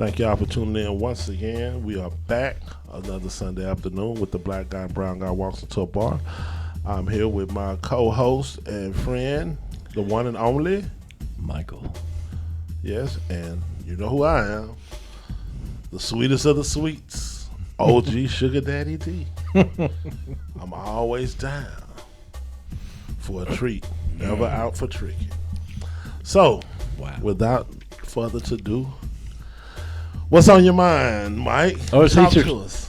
Thank y'all for tuning in once again. We are back another Sunday afternoon with the Black Guy and Brown Guy Walks into a Bar. I'm here with my co-host and friend, the one and only Michael. Yes, and you know who I am. The sweetest of the sweets, OG Sugar Daddy D. I'm always down for a treat, never out for tricking. So, without further ado, what's on your mind, Mike? Oh, it's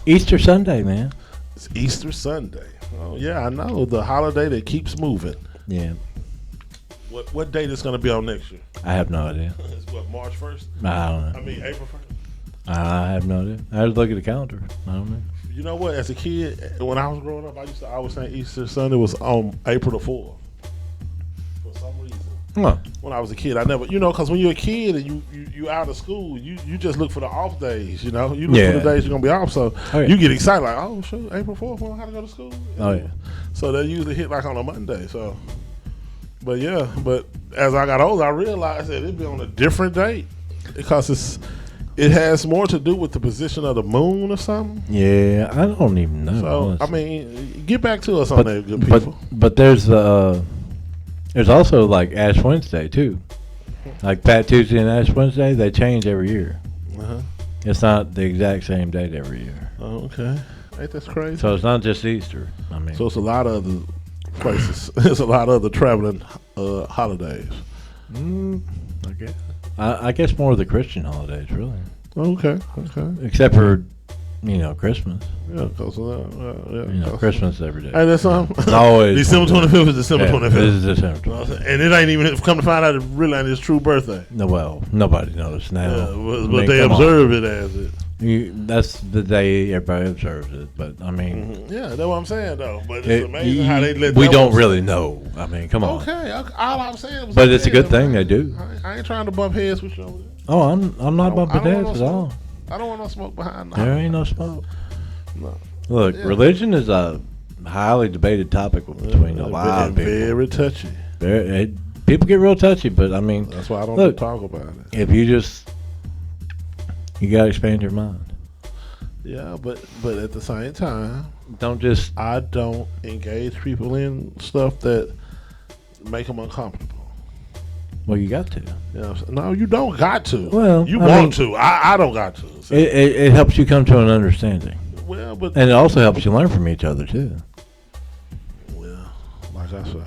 Easter Sunday, man. It's Easter Sunday. Oh, yeah, I know. The holiday that keeps moving. Yeah. What date is going to be on next year? I have no idea. It's what, March 1st? I don't know. I mean, April 1st? I have no idea. I had to look at the calendar. I don't know. You know what? As a kid, when I was growing up, I used to always think Easter Sunday was on April the 4th. For some reason. Huh. When I was a kid, I never, because when you're a kid and you out of school, you just look for the off days, You look for the days you're going to be off. So you get excited like, oh, shoot, April 4th, we don't have to go to school. Oh, yeah. So they usually hit like on a Monday. So, but as I got older, I realized that it'd be on a different date because it has more to do with the position of the moon or something. Yeah, I don't even know. So, honestly. I mean, get back to us on that, good people. But there's also like Ash Wednesday too. Like Fat Tuesday and Ash Wednesday, they change every year. Uh-huh. It's not the exact same date every year. Oh, okay. Ain't that crazy? So it's not just Easter. I mean, so it's a lot of other places. It's a lot of other traveling holidays. I guess. I guess more of the Christian holidays, really. Okay. Except for, Christmas. Yeah, because Christmas every day. Hey, that's something. It's always December 25th is December 25th. It is December 25th. And it ain't even come to find out it really ain't his true birthday. No, well, nobody knows now. Yeah, but they observe it as it. That's the day everybody observes it, but I mean, yeah, that's what I'm saying though. But it's amazing how they let. We don't really know. I mean, come on. Okay, all I'm saying was. But it's a good thing they do. I ain't trying to bump heads with you over there. Oh, I'm not bumping heads at all. I don't want no smoke behind. There ain't no smoke. No. Look, religion is a highly debated topic between a lot of people. Very touchy. People get real touchy, but I mean, that's why I don't talk about it. If you gotta expand your mind. Yeah, but at the same time, I don't engage people in stuff that make them uncomfortable. Well, you got to. No, you don't got to. Well, you want to. I don't got to. It helps you come to an understanding. Well, but and it also helps you learn from each other too. Well, like I say,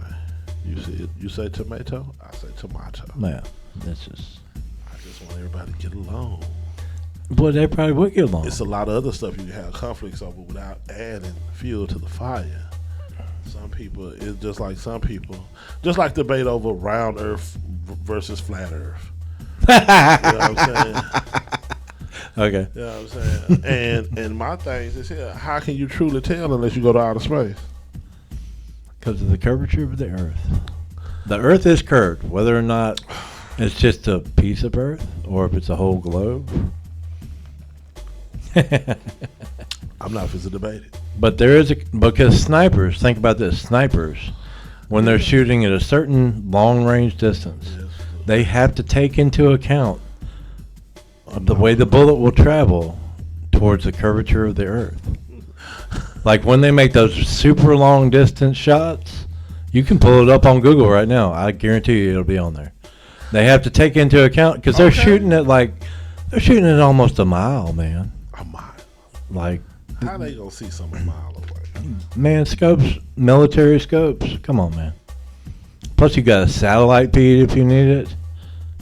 you say tomato, I say tomato. Yeah, I just want everybody to get along. Boy, they probably would get along. It's a lot of other stuff you can have conflicts over without adding fuel to the fire. Some people, it's just like debate over round Earth versus flat Earth. You know what I'm saying? Okay. You know what I'm saying? and my thing is here, how can you truly tell unless you go to outer space? Because of the curvature of the Earth. The Earth is curved, whether or not it's just a piece of Earth or if it's a whole globe. I'm not for to debate it. But there is because snipers, think about this, snipers, when they're shooting at a certain long range distance, they have to take into account the way the bullet will travel towards the curvature of the Earth. Like when they make those super long distance shots, you can pull it up on Google right now. I guarantee you it'll be on there. They have to take into account because they're shooting at almost a mile, man. A mile. Like, how they gonna see something a mile away? Man, military scopes. Come on, man. Plus, you got a satellite feed if you need it.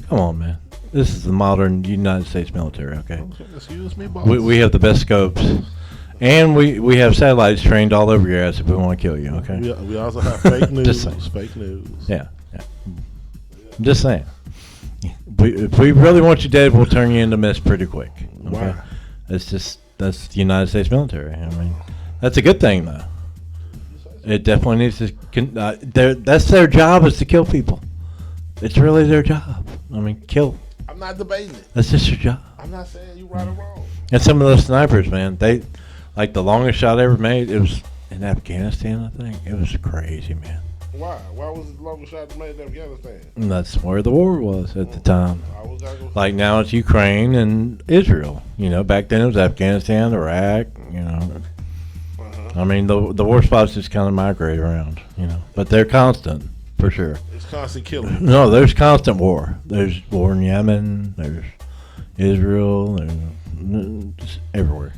Come on, man. This is the modern United States military. Okay. Excuse me, boss. We have the best scopes, and we have satellites trained all over your ass if we want to kill you. Okay. We also have fake news. Just saying. Fake news. Yeah. I'm just saying. If we really want you dead, we'll turn you into mist pretty quick. Okay? Why? That's the United States military. I mean, that's a good thing, though. It definitely needs to. That's their job is to kill people. It's really their job. I mean, kill. I'm not debating it. That's just your job. I'm not saying you right or wrong. And some of those snipers, man, like the longest shot I ever made, it was in Afghanistan, I think. It was crazy, man. Why? Why was it the longest shot made in Afghanistan? And that's where the war was at the time. I was gotta go. Like now it's Ukraine and Israel. You know, back then it was Afghanistan, Iraq. You know, I mean the war spots just kind of migrate around. You know, but they're constant for sure. It's constant killing. No, there's constant war. There's war in Yemen. There's Israel. There's just everywhere.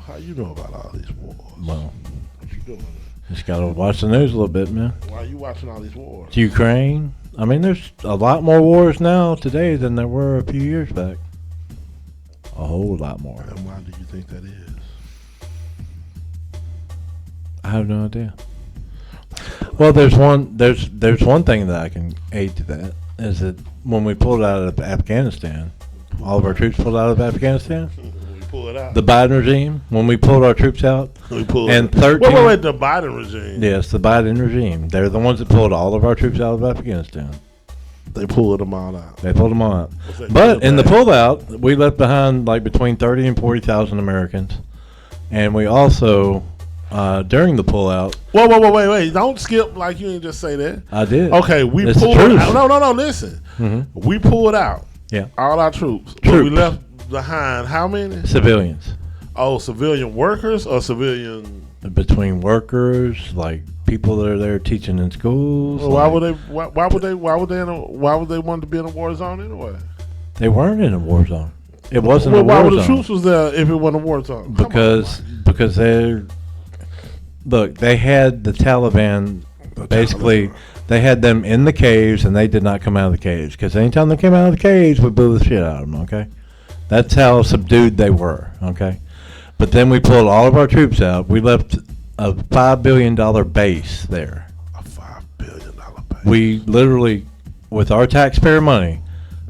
How you know about all these wars? Well, What you doing? just gotta watch the news a little bit, man. Why are you watching all these wars? It's Ukraine. I mean, there's a lot more wars now today than there were a few years back. A whole lot more. And why do you think that is? I have no idea. Well, there's one thing that I can aid to that is that when we pulled out of Afghanistan, all of our troops pulled out of Afghanistan. We pull it out. The Biden regime, when we pulled our troops out, We pull and it. 13. Wait, the Biden regime. Yes, the Biden regime. They're the ones that pulled all of our troops out of Afghanistan. They pulled them all out. They pulled them all out. Was that But good in or the bad? pullout, we left behind like between 30 and 40,000 Americans, and we also during the pullout, Wait. Don't skip like you didn't just say that. I did. Okay, we It's the pulled truth. out. No, listen. Mhm. We pulled out Yeah, all our troops. But we Troops. left behind how many? civilians. Oh, civilian workers or civilian? Between workers, like people that are there teaching in schools. Well, why like, would they? Why would they want to be in a war zone anyway? they weren't in a war zone? It wasn't Well, a why war would the zone troops was there if it wasn't a war zone? Come on, because they're look. They had the Taliban. Basically, they had them in the caves, and they did not come out of the caves. Because anytime they came out of the caves, we blew the shit out of them. Okay, that's how subdued they were. Okay, but then we pulled all of our troops out. We left a $5 billion base there. a $5 billion base. We literally, with our taxpayer money,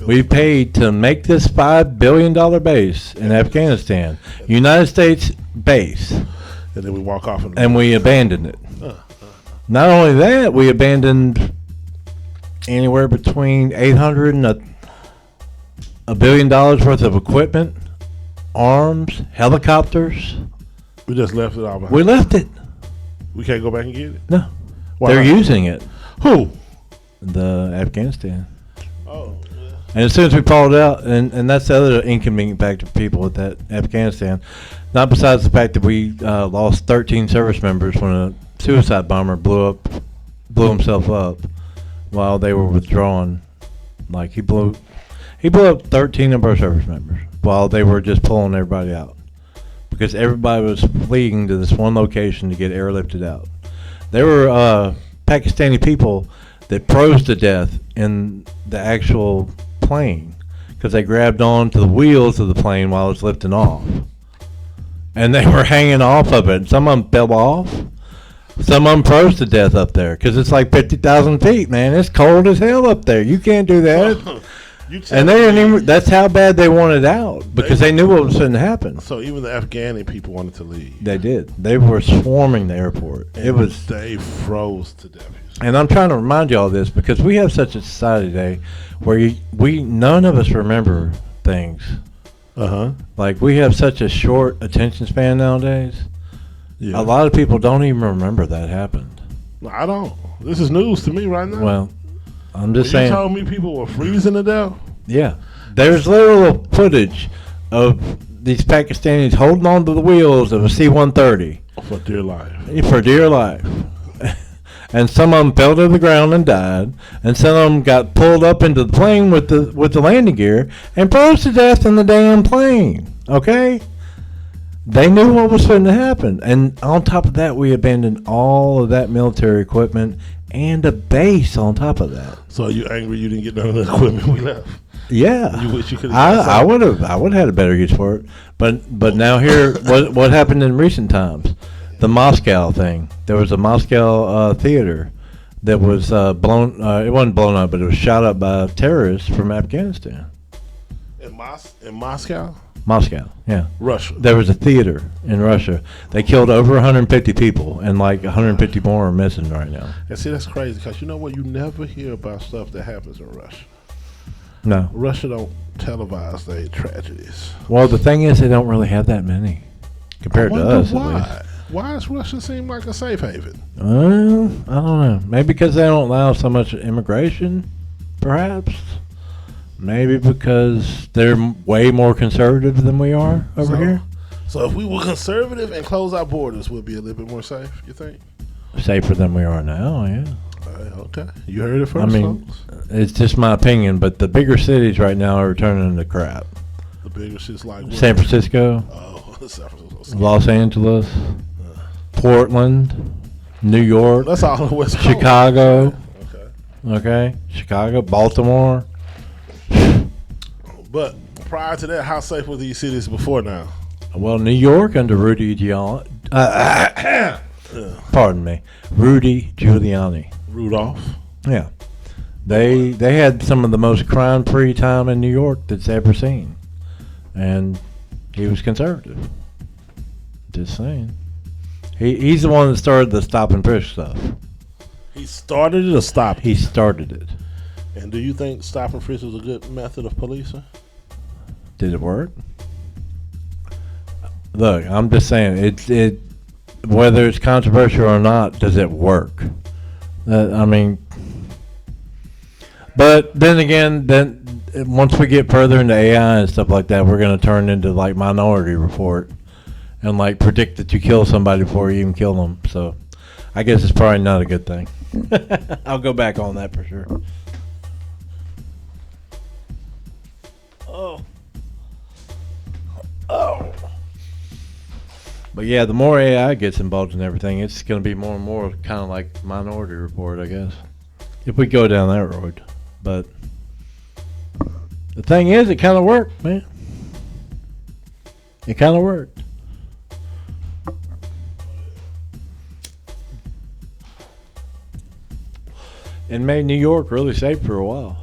we paid to make this $5 billion base in Afghanistan, United States base, and then we walk off and we abandoned it. Not only that, we abandoned anywhere between 800 and a $1 billion worth of equipment, arms, helicopters. we just left it all behind. We left it. We can't go back and get it. No, Why they're not? using it. Who? The Afghanistan. Oh, And as soon as we pulled out, and that's the other inconvenient fact to people with that Afghanistan, not besides the fact that we lost 13 service members when a suicide bomber blew himself up while they were withdrawing. Like he blew up 13 of our service members while they were just pulling everybody out because everybody was fleeing to this one location to get airlifted out. There were Pakistani people that froze to death in the actual plane because they grabbed on to the wheels of the plane while it was lifting off. And they were hanging off of it. Some of them fell off. Some of them froze to death up there because it's like 50,000 feet, man. It's cold as hell up there. You can't do that. you tell And they didn't me- even, that's how bad they wanted out because they knew what was going to happen. So even the Afghani people wanted to leave. They did. They were swarming the airport. It And was. They froze to death. And I'm trying to remind you all this because we have such a society today where none of us remember things. Like we have such a short attention span nowadays. Yeah. A lot of people don't even remember that happened. No, I don't. This is news to me right now. Well, I'm When just you saying. told me people were freezing to death. Yeah, there's literal footage of these Pakistanis holding on to the wheels of a C-130 For dear life. for dear life. And some of them fell to the ground and died, and some of them got pulled up into the plane with the landing gear and froze to death in the damn plane. Okay, they knew what was going to happen, and on top of that, we abandoned all of that military equipment and a base on top of that. So you angry you didn't get none of the equipment we left? Yeah, You wish you could've got I some. would have had a better use for it, but now here, what happened in recent times? The Moscow thing. There was a Moscow theater that was blown. It wasn't blown up, but it was shot up by terrorists from Afghanistan. In Moscow? Moscow, yeah. Russia. There was a theater in Russia. They killed over 150 people, and like 150 more are missing right now. And see, that's crazy because you know what? You never hear about stuff that happens in Russia. No. Russia don't televise their tragedies. Well, the thing is, they don't really have that many compared I to wonder us. At why. least. Why does Russia seem like a safe haven? Well, I don't know. Maybe because they don't allow so much immigration, perhaps. Maybe because they're way more conservative than we are over here. So if we were conservative and close our borders, we'd be a little bit more safe, you think? Safer than we are now, yeah. Okay. You heard it first, I mean, folks. it's just my opinion, but the bigger cities right now are turning into crap. The bigger shit's like what? San Francisco, Oh, San Francisco. Los Angeles, Portland, New York, That's all on the West Coast. Chicago, Okay. Chicago, Baltimore. But prior to that, how safe were these cities before now? Well, New York under Rudy Giuliani. Pardon me, Rudy Giuliani. Rudolph. Yeah, they had some of the most crime-free time in New York that's ever seen, and he was conservative. Just saying. He's the one that started the stop and frisk stuff. He started it or stopped it? He started it. And do you think stop and frisk was a good method of policing? Did it work? Look, I'm just saying it. Whether it's controversial or not, does it work? I mean, but then again, once we get further into AI and stuff like that, we're going to turn into like Minority Report and like predict that you kill somebody before you even kill them. So I guess it's probably not a good thing. I'll go back on that for sure. Oh. But yeah, the more AI gets involved in everything, it's going to be more and more kind of like Minority Report, I guess, if we go down that road. But the thing is, it kind of worked, man. It kind of worked. And made New York really safe for a while.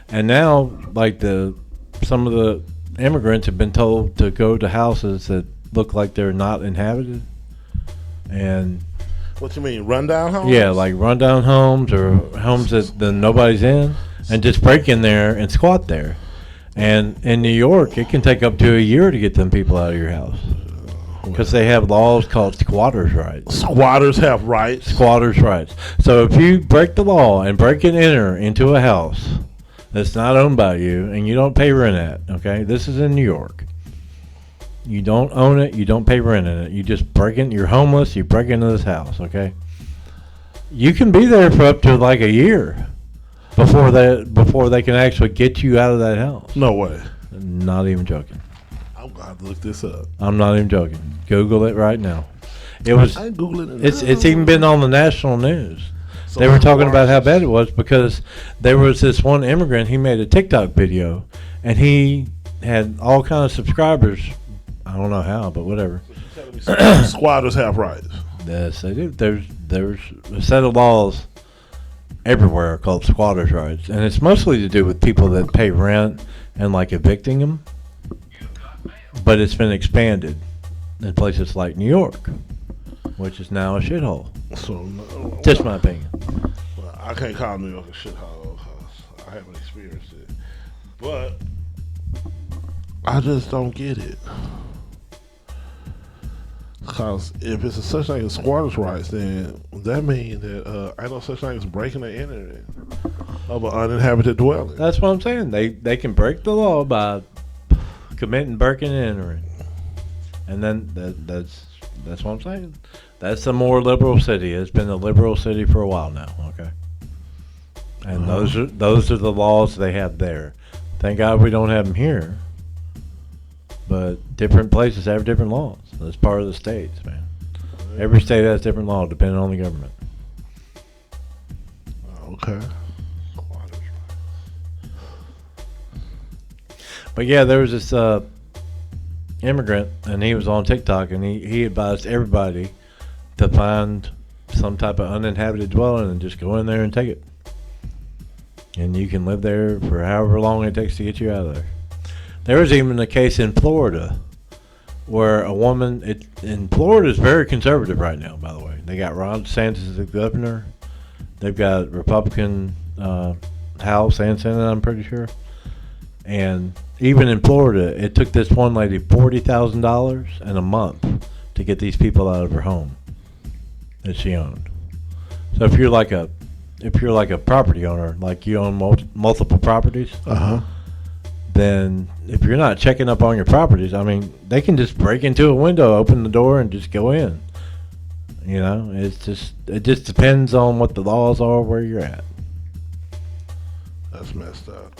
And now, like some of the immigrants have been told to go to houses that look like they're not inhabited. And What you mean, rundown homes? yeah, like rundown homes or homes that nobody's in, and just break in there and squat there. And in New York, it can take up to a year to get them people out of your house because they have laws called squatters' rights. Squatters have rights. Squatters' rights. So if you break the law and break and enter into a house that's not owned by you and you don't pay rent at, okay? This is in New York. You don't own it, you don't pay rent in it. You just break in, you're homeless, you break into this house, okay? You can be there for up to like a year before they can actually get you out of that house. No way. Not even joking. I'm gonna have to look this up. I'm not even joking. Google it right now. It was I ain't Googling it. it's even been on the national news. So They were talking why- about how bad it was because there was this one immigrant. He made a TikTok video, and he had all kind of subscribers. I don't know how, but whatever. Squatters have rights. Yes, they do. There's a set of laws everywhere called squatters' rights, and it's mostly to do with people that pay rent and like evicting them. But it's been expanded in places like New York, which is now a shithole. So Just my opinion. well, I can't call New York a shithole because I haven't experienced it. But I just don't get it. Because if it's a such thing as squatters' rights, then that means that ain't no such thing as breaking and entering of an uninhabited dwelling. That's what I'm saying. They can break the law by committing breaking and entering, and then that's what I'm saying. That's a more liberal city. It's been a liberal city for a while now. Okay, and those are the laws they have there. Thank God we don't have them here. But different places have different laws. That's part of the states, man. Every state has different law depending on the government. Okay. But yeah, there was this immigrant, and he was on TikTok, and he advised everybody to find some type of uninhabited dwelling and just go in there and take it. And you can live there for however long it takes to get you out of there. There was even a case in Florida where a woman, in Florida is very conservative right now, by the way. They got Ron DeSantis as the governor. They've got Republican House and Senate, I'm pretty sure. And even in Florida, it took this one lady $40,000 in a month to get these people out of her home that she owned. So if you're like a property owner, like you own multiple properties, then if you're not checking up on your properties, I mean, they can just break into a window, open the door, and just go in. You know, it just depends on what the laws are where you're at. That's messed up.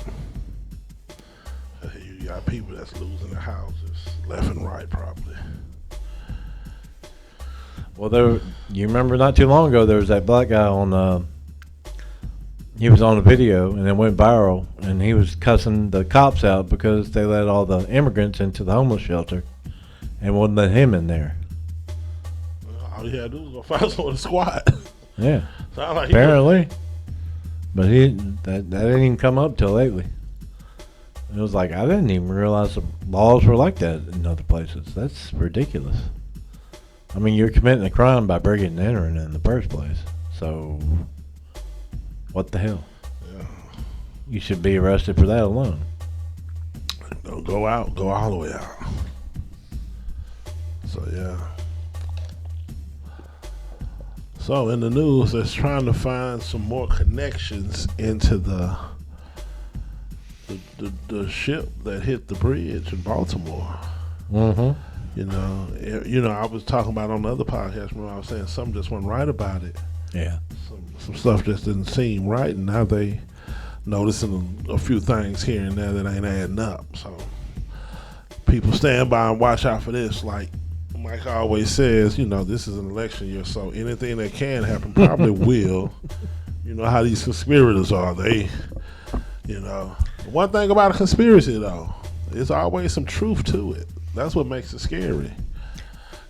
You got people that's losing their houses left and right, probably. Well, you remember not too long ago there was that black guy on. He was on a video and it went viral, and he was cussing the cops out because they let all the immigrants into the homeless shelter and wouldn't let him in there. All you had to do was go find someone to squat. Yeah, Sound like apparently. But that didn't even come up till lately. It was like, I didn't even realize the laws were like that in other places. That's ridiculous. I mean, you're committing a crime by breaking and entering in the first place. So, what the hell? Yeah. You should be arrested for that alone. Don't go out, go all the way out. So, yeah. So, in the news, they're trying to find some more connections into the ship that hit the bridge in Baltimore. Mm-hmm. You know, I was talking about on the other podcast. Remember, I was saying something just wasn't right about it. Yeah. Some stuff just didn't seem right, and now they noticing a few things here and there that ain't adding up. So people stand by and watch out for this. Like Mike always says, you know, this is an election year, so anything that can happen probably will. You know how these conspirators are. They, you know, one thing about a conspiracy though, there's always some truth to it. That's what makes it scary.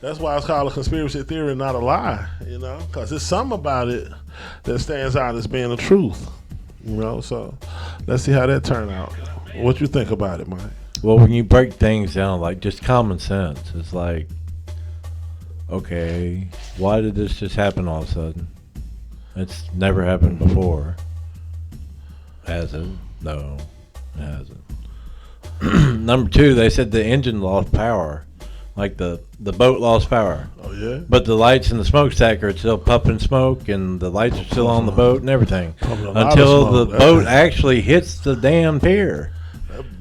That's why it's called a conspiracy theory, not a lie, you know, because there's something about it that stands out as being the truth, you know. So let's see how that turned out. What you think about it, Mike? Well, when you break things down, like just common sense, it's like, okay, why did this just happen all of a sudden? It's never happened before. Has it? No, it hasn't. Number two, they said the engine lost power. Like the boat lost power. Oh, yeah? But the lights in the smokestack are still puffing smoke, and the lights are still on the boat and everything. Until the boat actually hits the damn pier.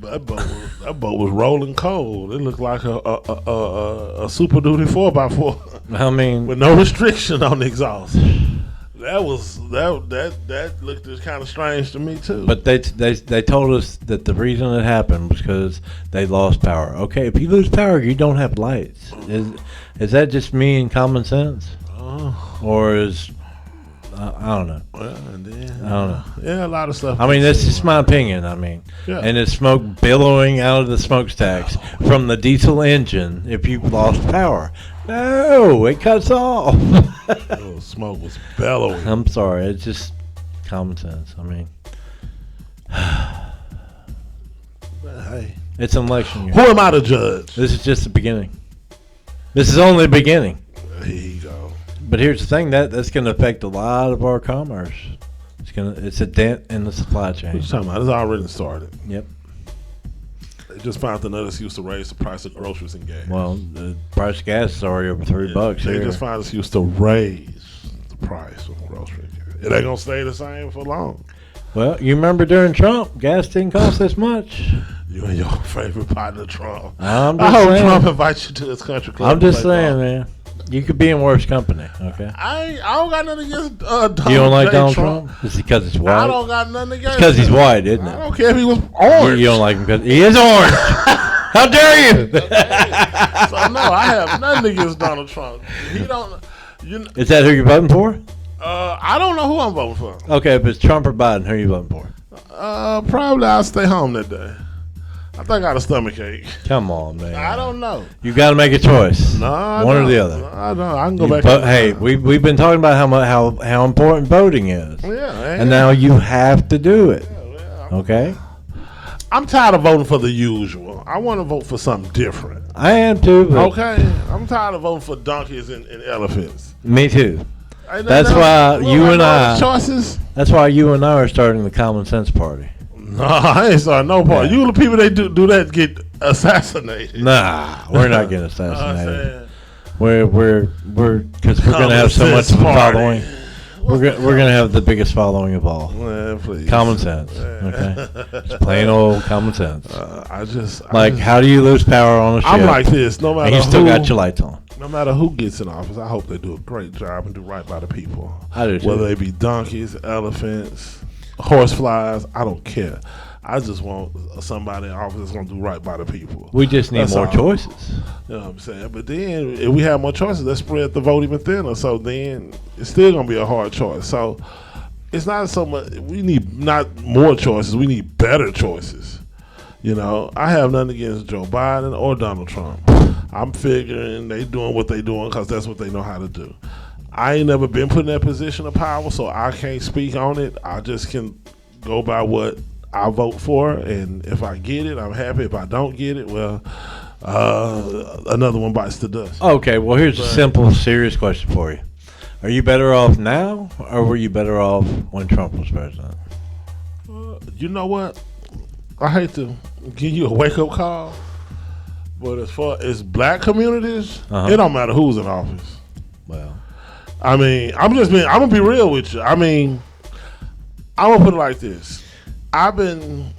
That boat was rolling cold. It looked like a Super Duty 4x4. I mean, with no restriction on the exhaust. That looked kind of strange to me too. But they told us that the reason it happened was because they lost power. Okay, if you lose power, you don't have lights. Is that just me and common sense, or is I don't know. Well, and then, I don't know. Yeah, a lot of stuff. I mean, that's just my opinion. I mean, yeah. And it's smoke billowing out of the smokestacks from the diesel engine. If you've lost power, no, it cuts off. Oh, smoke was bellowing. I'm sorry, it's just common sense. I mean, hey, it's an election year. Who am I to judge? This is just the beginning. This is only the beginning. Here you go. But here's the thing, that's going to affect a lot of our commerce. It's a dent in the supply chain. What you talking about? It's already started. Yep. They just found another excuse to raise the price of groceries and gas. Well, the price of gas is already over $3 They here. just found an excuse to raise the price of groceries and gas. It ain't gonna stay the same for long. Well, you remember during Trump, gas didn't cost this much. You and your favorite partner, Trump. I I hope saying. Trump invites you to his country club. I'm just to play saying, ball. man. You could be in worse company, okay? I don't got nothing against Donald You don't like J. Donald Trump? Is it because he's white? I don't got nothing against It's because he's him. white, isn't I it? don't care if he was orange. You don't like him because he is orange. How dare you? So no, I have nothing against Donald Trump. He don't. You. Is that who you're voting for? I don't know who I'm voting for. Okay, if it's Trump or Biden, who are you voting for? Probably I'll stay home that day. I think I got a stomach ache. Come on, man. I don't know. You got to make a choice. No, one or the other. I know. I can go back. Hey, we've been talking about how important voting is. Yeah, and now you have to do it. Yeah. Okay. I'm tired of voting for the usual. I want to vote for something different. I am too. But Okay. I'm tired of voting for donkeys and elephants. Me too. Ain't That's nothing why you and I. Choices. That's why you and I are starting the Common Sense Party. No, I ain't starting no party. Yeah. You the people that do that get assassinated. Nah, we're not getting assassinated. We're because we're gonna have so much of a following. We're gonna have the biggest following of all. Man, please. Common sense, okay? Just plain old common sense. How do you lose power on a ship? I'm like this. No matter and you still got your lights on. No matter who gets in office, I hope they do a great job and do right by the people. I do too. Whether they be donkeys, elephants, horseflies, I don't care. I just want somebody in office that's going to do right by the people. We just need more choices. You know what I'm saying? But then, if we have more choices, let's spread the vote even thinner. So then, it's still going to be a hard choice. So it's not so much. We need not more choices. We need better choices. You know, I have nothing against Joe Biden or Donald Trump. I'm figuring they doing what they doing because that's what they know how to do. I ain't never been put in that position of power, so I can't speak on it. I just can go by what I vote for, and if I get it, I'm happy. If I don't get it, well, another one bites the dust. Okay, well, here's a simple, serious question for you. Are you better off now, or were you better off when Trump was president? You know what? I hate to give you a wake-up call, but as far as black communities, it don't matter who's in office. Well, I mean, I'm gonna be real with you. I mean, I'm gonna put it like this. I've been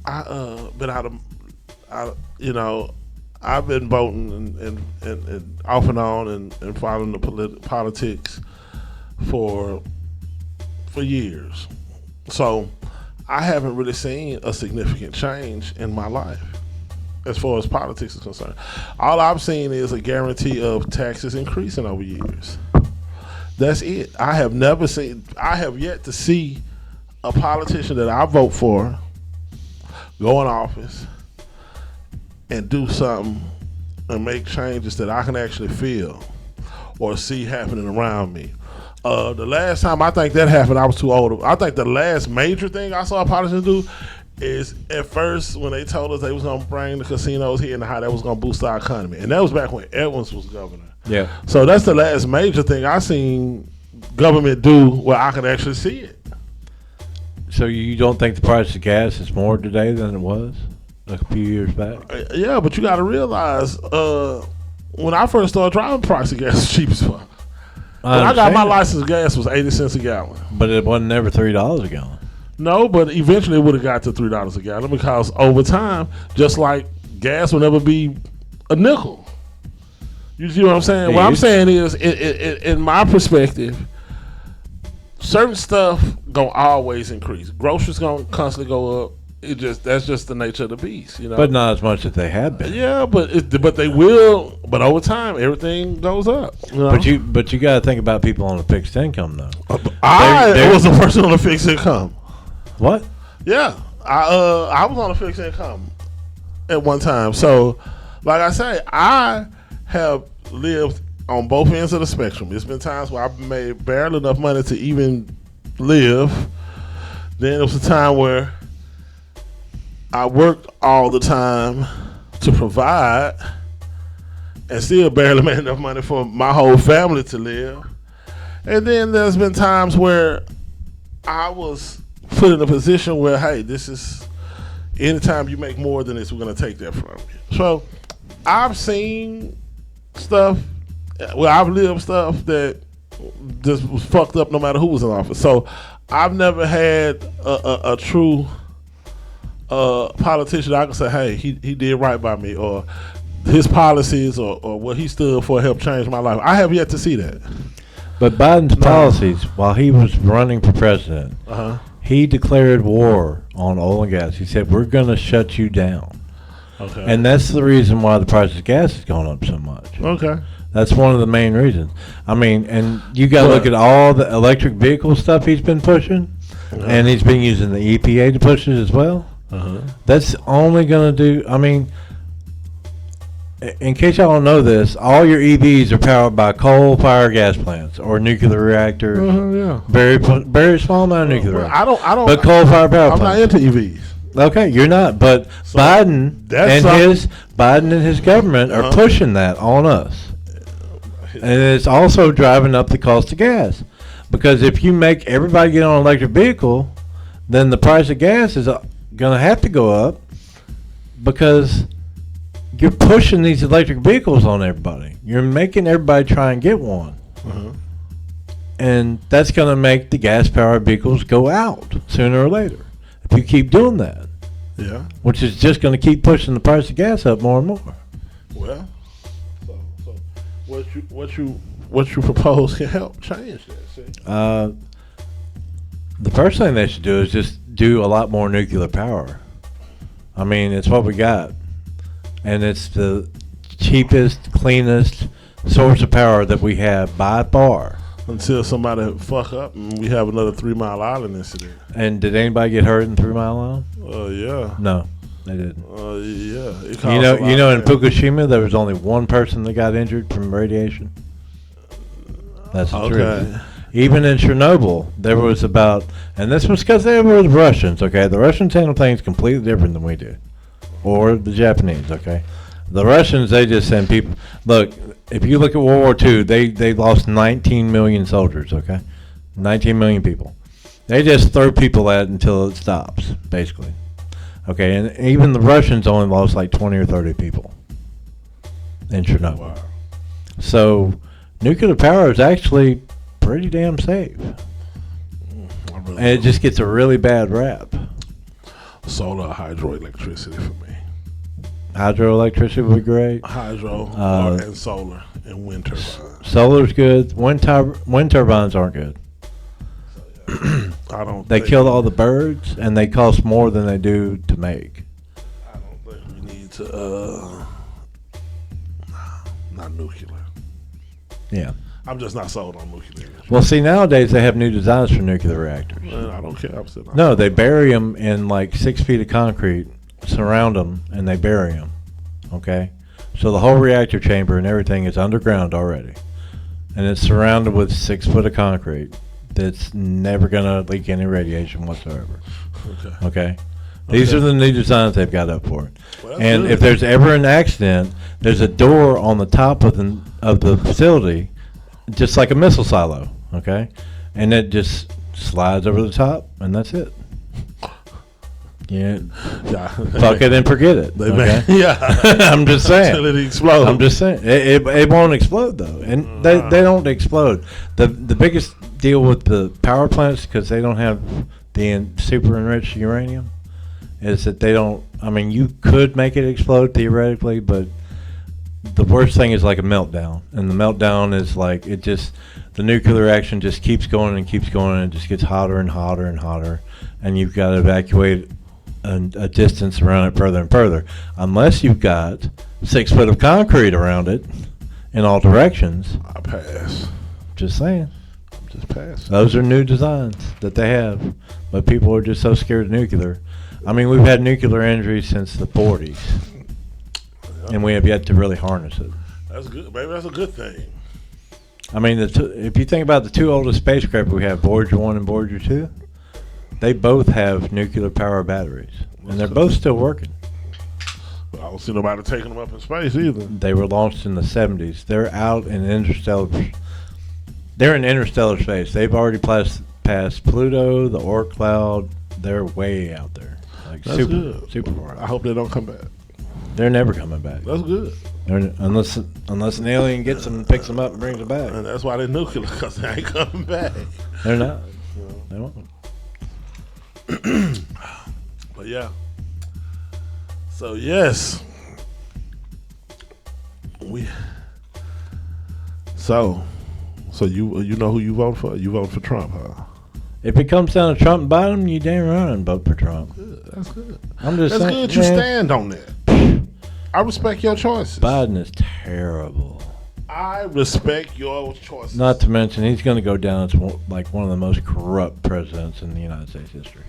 out of, you know, I've been voting and off and on and following the politics for years. So I haven't really seen a significant change in my life as far as politics is concerned. All I've seen is a guarantee of taxes increasing over years. That's it. I have yet to see a politician that I vote for go in office and do something and make changes that I can actually feel or see happening around me. The last time I think that happened, I was too old. I think the last major thing I saw a politician do is at first when they told us they was going to bring the casinos here and how that was going to boost our economy. And that was back when Edwards was governor. Yeah. So that's the last major thing I seen government do where I could actually see it. So you don't think the price of gas is more today than it was like a few years back? Yeah, but you got to realize when I first started driving, the price of gas was cheap as fuck. When I got my license, gas was 80 cents a gallon. But it wasn't never $3 a gallon. No, but eventually it would have got to $3 a gallon because over time, just like gas will never be a nickel. You see what I'm saying? What I'm saying is, in my perspective, certain stuff gonna always increase. Groceries gonna constantly go up. That's just the nature of the beast, you know. But not as much as they have been. Yeah, but they will. But over time, everything goes up. You know? But you got to think about people on a fixed income though. I was a person on a fixed income. What? Yeah, I was on a fixed income at one time. So, like I say, I have lived on both ends of the spectrum. There's been times where I've made barely enough money to even live. Then there was a time where I worked all the time to provide and still barely made enough money for my whole family to live. And then there's been times where I was put in a position where, hey, this is, anytime you make more than this, we're going to take that from you. So I've seen stuff, I've lived stuff that just was fucked up no matter who was in office. So I've never had a true politician I can say, hey, he did right by me, or his policies or what he stood for helped change my life. I have yet to see that. But Biden's policies, while he was running for president, he declared war on oil and gas. He said, we're going to shut you down. Okay. And that's the reason why the price of gas has gone up so much. Okay. That's one of the main reasons. I mean, and you got to look at all the electric vehicle stuff he's been pushing, and he's been using the EPA to push it as well. That's only going to do, I mean, in case y'all don't know this, all your EVs are powered by coal-fired gas plants or nuclear reactors. Yeah. Very small amount of nuclear reactors. I don't. But coal-fired power I'm plants. not into EVs. Okay, you're not. But so Biden and his government are pushing that on us, and it's also driving up the cost of gas. Because if you make everybody get on an electric vehicle, then the price of gas is going to have to go up because you're pushing these electric vehicles on everybody. You're making everybody try and get one. Uh-huh. And that's going to make the gas-powered vehicles go out sooner or later if you keep doing that. Yeah. Which is just going to keep pushing the price of gas up more and more. Well, so what you propose can help change that. See? The first thing they should do is just do a lot more nuclear power. I mean, it's what we got. And it's the cheapest, cleanest source of power that we have by far. Until somebody fuck up and we have another 3 Mile Island incident. And did anybody get hurt in 3 Mile Island? Yeah. No, they didn't. Yeah. You know, in Fukushima, there was only one person that got injured from radiation. That's the truth. Even in Chernobyl, there was about, and this was because they were the Russians, okay? The Russians handle things completely different than we do. Or the Japanese, okay? The Russians, they just send people. Look, if you look at World War II, they lost 19 million soldiers, okay? 19 million people. They just throw people at it until it stops, basically. Okay, and even the Russians only lost like 20 or 30 people in Chernobyl. Wow. So, nuclear power is actually pretty damn safe. And it just gets a really bad rap. Solar hydroelectricity for me. Hydroelectricity would be great. Hydro and solar and wind turbines. Solar's good. Wind turbines aren't good. I don't. They kill all the birds, and they cost more than they do to make. I don't think we need to. Not nuclear. Yeah. I'm just not sold on nuclear energy. Well, see, nowadays they have new designs for nuclear reactors. I don't care. I'm still not. No, they bury them in like 6 feet of concrete, surround them, and they bury them. Okay? So the whole reactor chamber and everything is underground already. And it's surrounded with 6 foot of concrete that's never going to leak any radiation whatsoever. Okay? These are the new designs they've got up for it. Well, and good. if there's ever an accident, there's a door on the top of the facility, just like a missile silo, okay? And it just slides over the top, and that's it. Yeah. Fuck it and forget it. Okay? I'm just saying. Until it explodes. I'm just saying. It won't explode, though. And they don't explode. The biggest deal with the power plants, because they don't have the super enriched uranium, is that they don't, I mean, you could make it explode theoretically, but the worst thing is like a meltdown. And the meltdown is like, the nuclear reaction just keeps going and keeps going, and it just gets hotter and hotter and hotter. And you've got to evacuate a distance around it further and further. Unless you've got 6 foot of concrete around it in all directions. I pass. Just saying. I'm just passing. Those are new designs that they have. But people are just so scared of nuclear. I mean, we've had nuclear injuries since the 40s. And we have yet to really harness it. That's good. Maybe that's a good thing. I mean, if you think about the 2 oldest spacecraft we have, Voyager 1 and Voyager 2, they both have nuclear power batteries. And they're both still working. But I don't see nobody taking them up in space either. They were launched in the 70s. They're out in interstellar. They're in interstellar space. They've already past Pluto, the Oort cloud. They're way out there. Like That's good. Super far out. I hope they don't come back. They're never coming back. That's good. Unless an alien gets them and picks them up and brings them back. And that's why they're nuclear, because they ain't coming back. They're not. They won't. But yeah. So yes. So you know who you vote for? You vote for Trump, huh? If it comes down to Trump and Biden, you damn right and vote for Trump. Good. That's good. I'm just That's saying. good. You stand on that. I respect your choices. Biden is terrible. I respect your choices. Not to mention, he's going to go down as one of the most corrupt presidents in the United States history.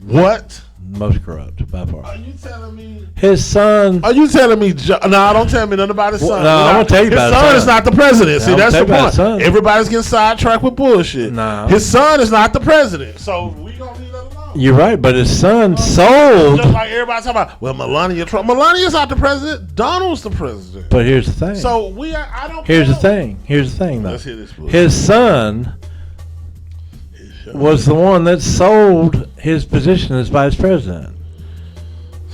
What? Most corrupt, by far. Are you telling me? His son. Are you telling me? No, don't tell me nothing about his son. Well, no, I'm going to tell you about his son. Is not the president. Yeah, See, I'm that's the gonna tell you about his point. son. Everybody's getting sidetracked with bullshit. No. His son is not the president. So we going to leave that alone. You're right, but his son sold. Just like everybody talking about, well, Melania Trump. Melania's not the president. Donald's the president. But here's the thing. So I don't. Here's the thing, though. Let's hear this bullshit. His son was the one that sold his position as vice president.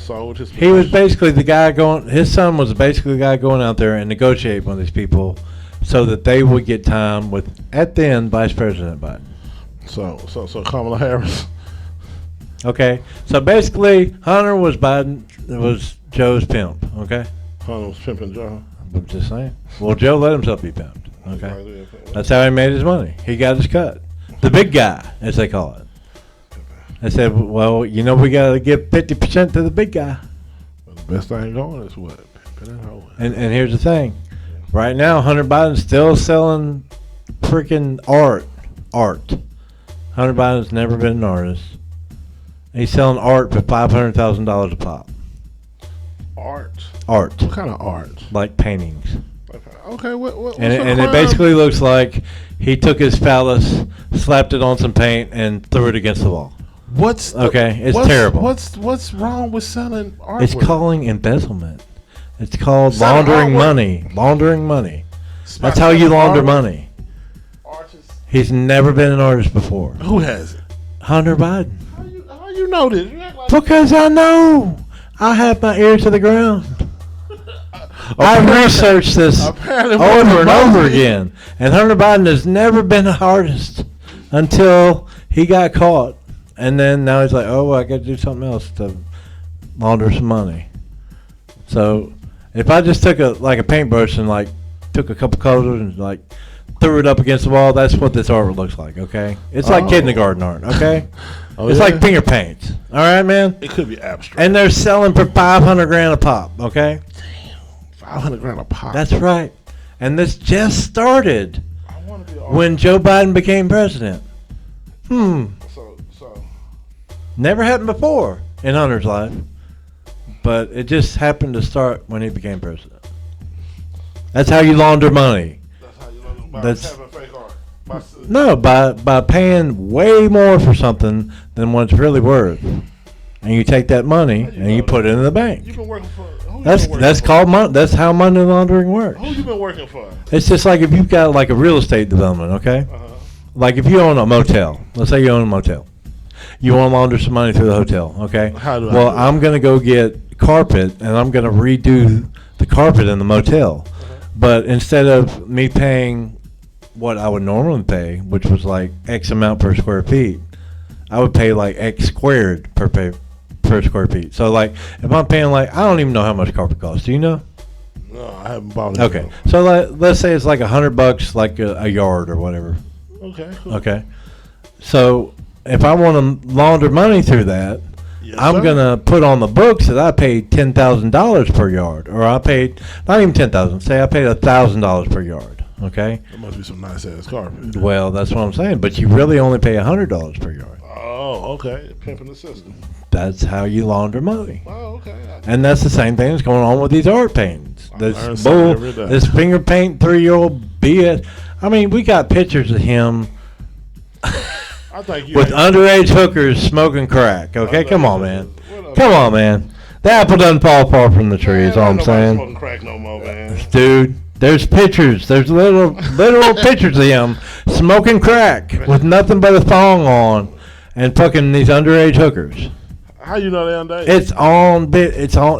So with his He was basically the guy going. His son was basically the guy going out there and negotiating with these people, so that they would get time with at the end Vice President Biden. So Kamala Harris. Okay, so basically Hunter was Joe's pimp. Okay, Hunter was pimping Joe. I'm just saying. Well, Joe let himself be pimped. Okay, that's how he made his money. He got his cut. The big guy, as they call it. I said, well, we got to give 50% to the big guy. Well, the best thing going is what? And here's the thing. Right now, Hunter Biden's still selling freaking art. Hunter Biden's never been an artist. He's selling art for $500,000 a pop. Art? Art. What kind of art? Like paintings. Okay, what's and it basically looks like he took his phallus, slapped it on some paint, and threw it against the wall. It's terrible. What's wrong with selling art? It's calling embezzlement. It's called laundering money. Laundering money. That's how you launder money. Artists. He's never been an artist before. Who has it? Hunter Biden. How you know this? Because I know. I have my ear to the ground. I've researched this over and over again. And Hunter Biden has never been an artist until he got caught. And then now he's like, oh, I got to do something else to launder some money. So if I just took a paintbrush and took a couple colors and threw it up against the wall, that's what this art looks like, okay? It's like kindergarten art, okay? It's like finger paints. All right, man? It could be abstract. And they're selling for $500,000 a pop, okay? $500,000 a pop. That's right. And this just started when Joe Biden became president. So never happened before in Hunter's life, but it just happened to start when he became president. That's how you launder money. That's how you launder by having fake art. No, by paying way more for something than what it's really worth, and you take that money and you put it in the bank. You've been working for. That's called money. That's how money laundering works. Who you been working for? It's just like if you've got a real estate development, okay? Like if you own a motel. Let's say you own a motel. You want to launder some money through the hotel, okay? I'm going to go get carpet and I'm going to redo the carpet in the motel. But instead of me paying what I would normally pay, which was X amount per square feet, I would pay X squared per square feet. So if I'm paying I don't even know how much carpet costs. Do you know? No, I haven't bought it. Okay, so let's say it's $100 a yard or whatever. Okay. Cool. Okay, so if I want to launder money through that, I'm gonna put on the books that I paid $10,000 per yard, or I paid not even $10,000. Say I paid $1,000 per yard. Okay. There must be some nice ass carpet. Well, that's what I'm saying. But you really only pay $100 per yard. Oh, okay. Pimping the system. That's how you launder money. Oh, okay. And that's the same thing that's going on with these art paintings. This finger paint 3-year-old BS. I mean, we got pictures of him with underage hookers smoking crack. Okay, come on, man. Come on, man. The apple doesn't fall far from the tree. Is all I'm saying. Smoking crack no more, man. Dude, there's pictures. There's literal pictures of him smoking crack with nothing but a thong on and fucking these underage hookers. How you know they're underage?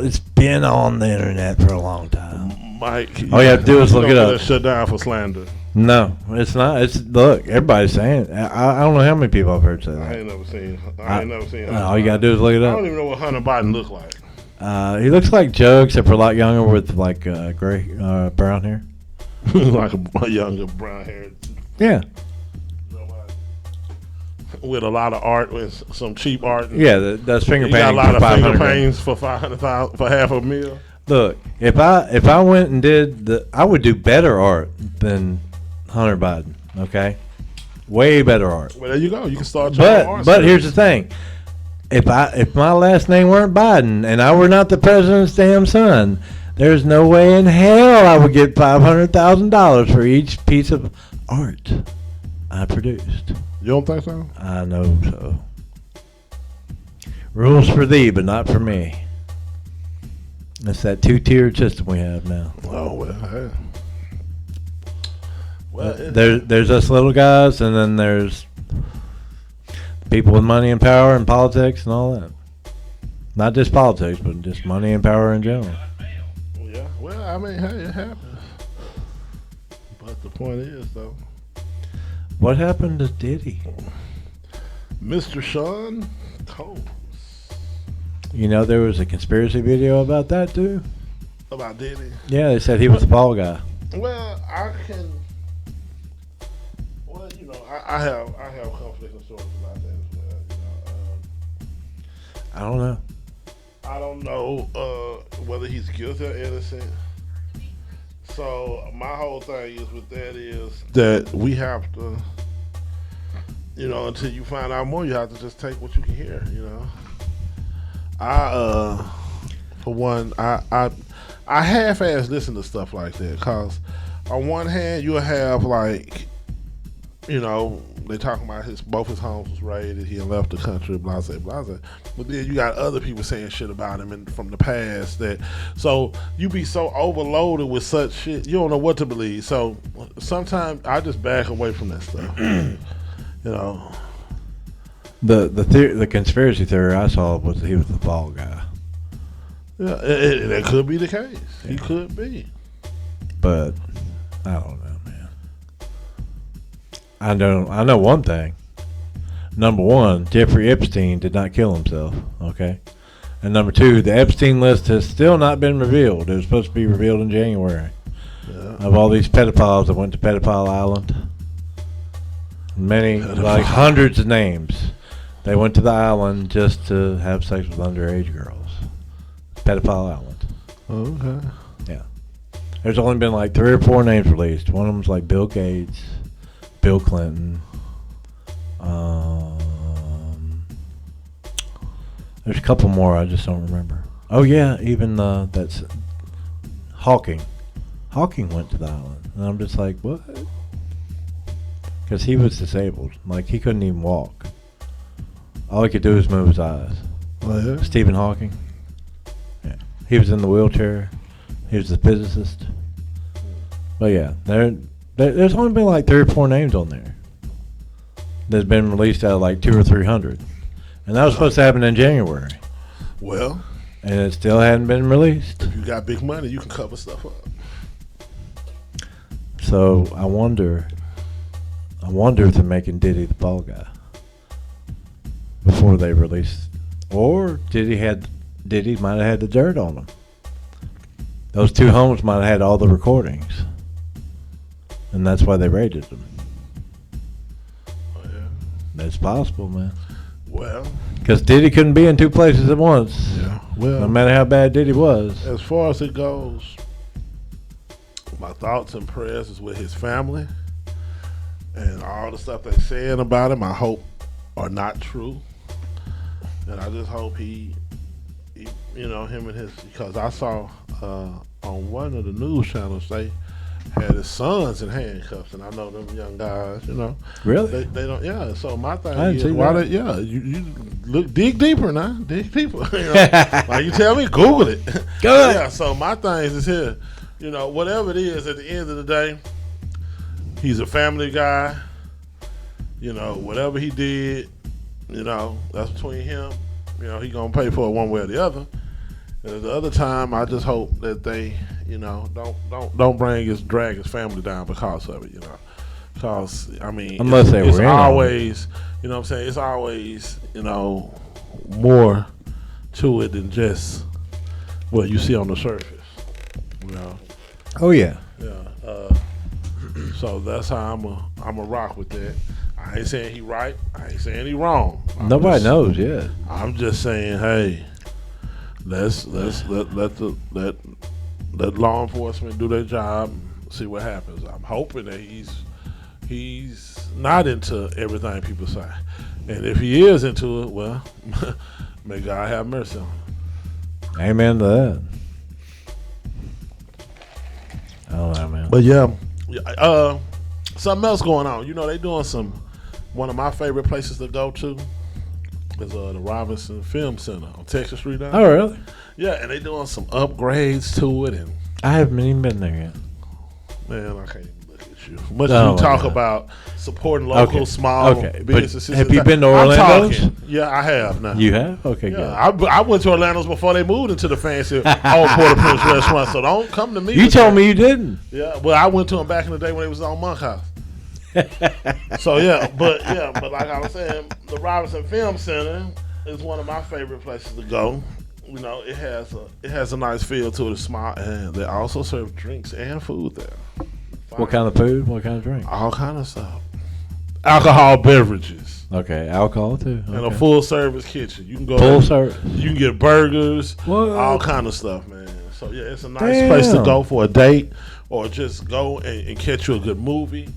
It's been on the internet for a long time. Mike, all you have to do is look it up. Shut down for slander. No, it's not. Look, everybody's saying it. I don't know how many people I've heard say that. I ain't never seen. All you gotta do is look it up. I don't even know what Hunter Biden look like. He looks like Joe, except for a lot younger with gray, brown hair. Like a younger brown hair. Yeah. With a lot of art, with some cheap art. Yeah, that's finger painting. Got a lot of finger paintings for $500,000 for half a meal. Look, if I went and I would do better art than Hunter Biden. Okay, way better art. Well, there you go. You can start. But here's the thing: if my last name weren't Biden and I were not the president's damn son, there's no way in hell I would get $500,000 for each piece of art I produced. You don't think so? I know so. Rules for thee, but not for me. It's that two-tiered system we have now. Oh, well. There's us little guys, and then there's people with money and power and politics and all that. Not just politics, but just money and power in general. Yeah, well, I mean, hey, it happens. But the point is, though, What happened to Diddy? Mr. Sean Combs. You know, there was a conspiracy video about that too. About Diddy. Yeah, they said he was the fall guy. Well, I can. Well, I have conflicting stories about that as well. I don't know. I don't know whether he's guilty or innocent. So my whole thing is with that is that we have to, until you find out more, you have to just take what you can hear. For one, I half-ass listen to stuff like that because on one hand you'll have they talking about both his homes was raided, he had left the country, blah blah blah. But then you got other people saying shit about him from the past so you be so overloaded with such shit, you don't know what to believe. So sometimes I just back away from that stuff. The conspiracy theory I saw was that he was the fall guy. Yeah, that could be the case. Yeah. He could be. But I don't know, man. I know one thing. Number one, Jeffrey Epstein did not kill himself, okay? And number two, the Epstein list has still not been revealed. It was supposed to be revealed in January. Yeah. Of all these pedophiles that went to Pedophile Island. Like hundreds of names. They went to the island just to have sex with underage girls. Pedophile Island. Okay. Yeah. There's only been like 3 or 4 names released. One of them's like Bill Gates, Bill Clinton. There's a couple more I just don't remember. Oh yeah, even that's Hawking. Hawking went to the island, and I'm just like, what? Because he was disabled. Like he couldn't even walk. All he could do was move his eyes. Oh, yeah? Stephen Hawking. Yeah. He was in the wheelchair. He was a physicist. But yeah, there's only been like 3 or 4 names on there that's been released out of like 200 or 300. And that was supposed to happen in January. Well. And it still hadn't been released. If you got big money, you can cover stuff up. So I wonder if they're making Diddy the fall guy before they release, or Diddy might have had the dirt on them. Those 2 homes might have had all the recordings, and that's why they raided them. Oh, yeah. That's possible, man. Well, because Diddy couldn't be in 2 places at once. Yeah. Well, no matter how bad Diddy was. As far as it goes, my thoughts and prayers is with his family, and all the stuff they're saying about him, I hope are not true. And I just hope he him and his, because I saw on one of the news channels they had his sons in handcuffs, and I know them young guys, Really? They don't. Yeah. So my thing is, why they? Yeah. You look, dig deeper now. Dig deeper. Like you tell me, Google it. Good. Yeah. So my thing is here. Whatever it is, at the end of the day, he's a family guy. Whatever he did, that's between him. He gonna pay for it one way or the other. And at the other time, I just hope that they, don't drag his family down because of it. Because I mean, unless they it's were always, what I'm saying, it's always, more to it than just what you see on the surface. Oh yeah. Yeah. So that's how I'm a rock with that. I ain't saying he right. I ain't saying he wrong. Nobody knows yet. I'm just saying, hey, let law enforcement do their job and see what happens. I'm hoping that he's not into everything people say. And if he is into it, well, may God have mercy on him. Amen to that. I don't know, man. But yeah, something else going on. They doing one of my favorite places to go to is the Robinson Film Center on Texas Street. Oh, really? Yeah, and they doing some upgrades to it, and I haven't even been there yet. Man, I can't even look at with you. Much Oh, as you my talk God. about supporting local, Okay. small Okay, but businesses. have you been to I'm Orlando's? talking. Yeah, I have now. You have? Okay, good. Yeah, I went to Orlando's before they moved into the fancy old Port-au-Prince restaurant. So don't come to me. You with told that. me you didn't. Yeah, well, I went to them back in the day when they was on Monk House. So but like I was saying, the Robinson Film Center is one of my favorite places to go. You know, it has a nice feel to it. It's small, and they also serve drinks and food there. What kind of food? What kind of drink? All kind of stuff. Alcohol beverages. Okay, alcohol too. And a Okay. full service kitchen. You can go Full there. service. You can get burgers, What? all kind of stuff, man. So yeah, it's a nice Damn. place to go for a date or just go and catch you a good movie.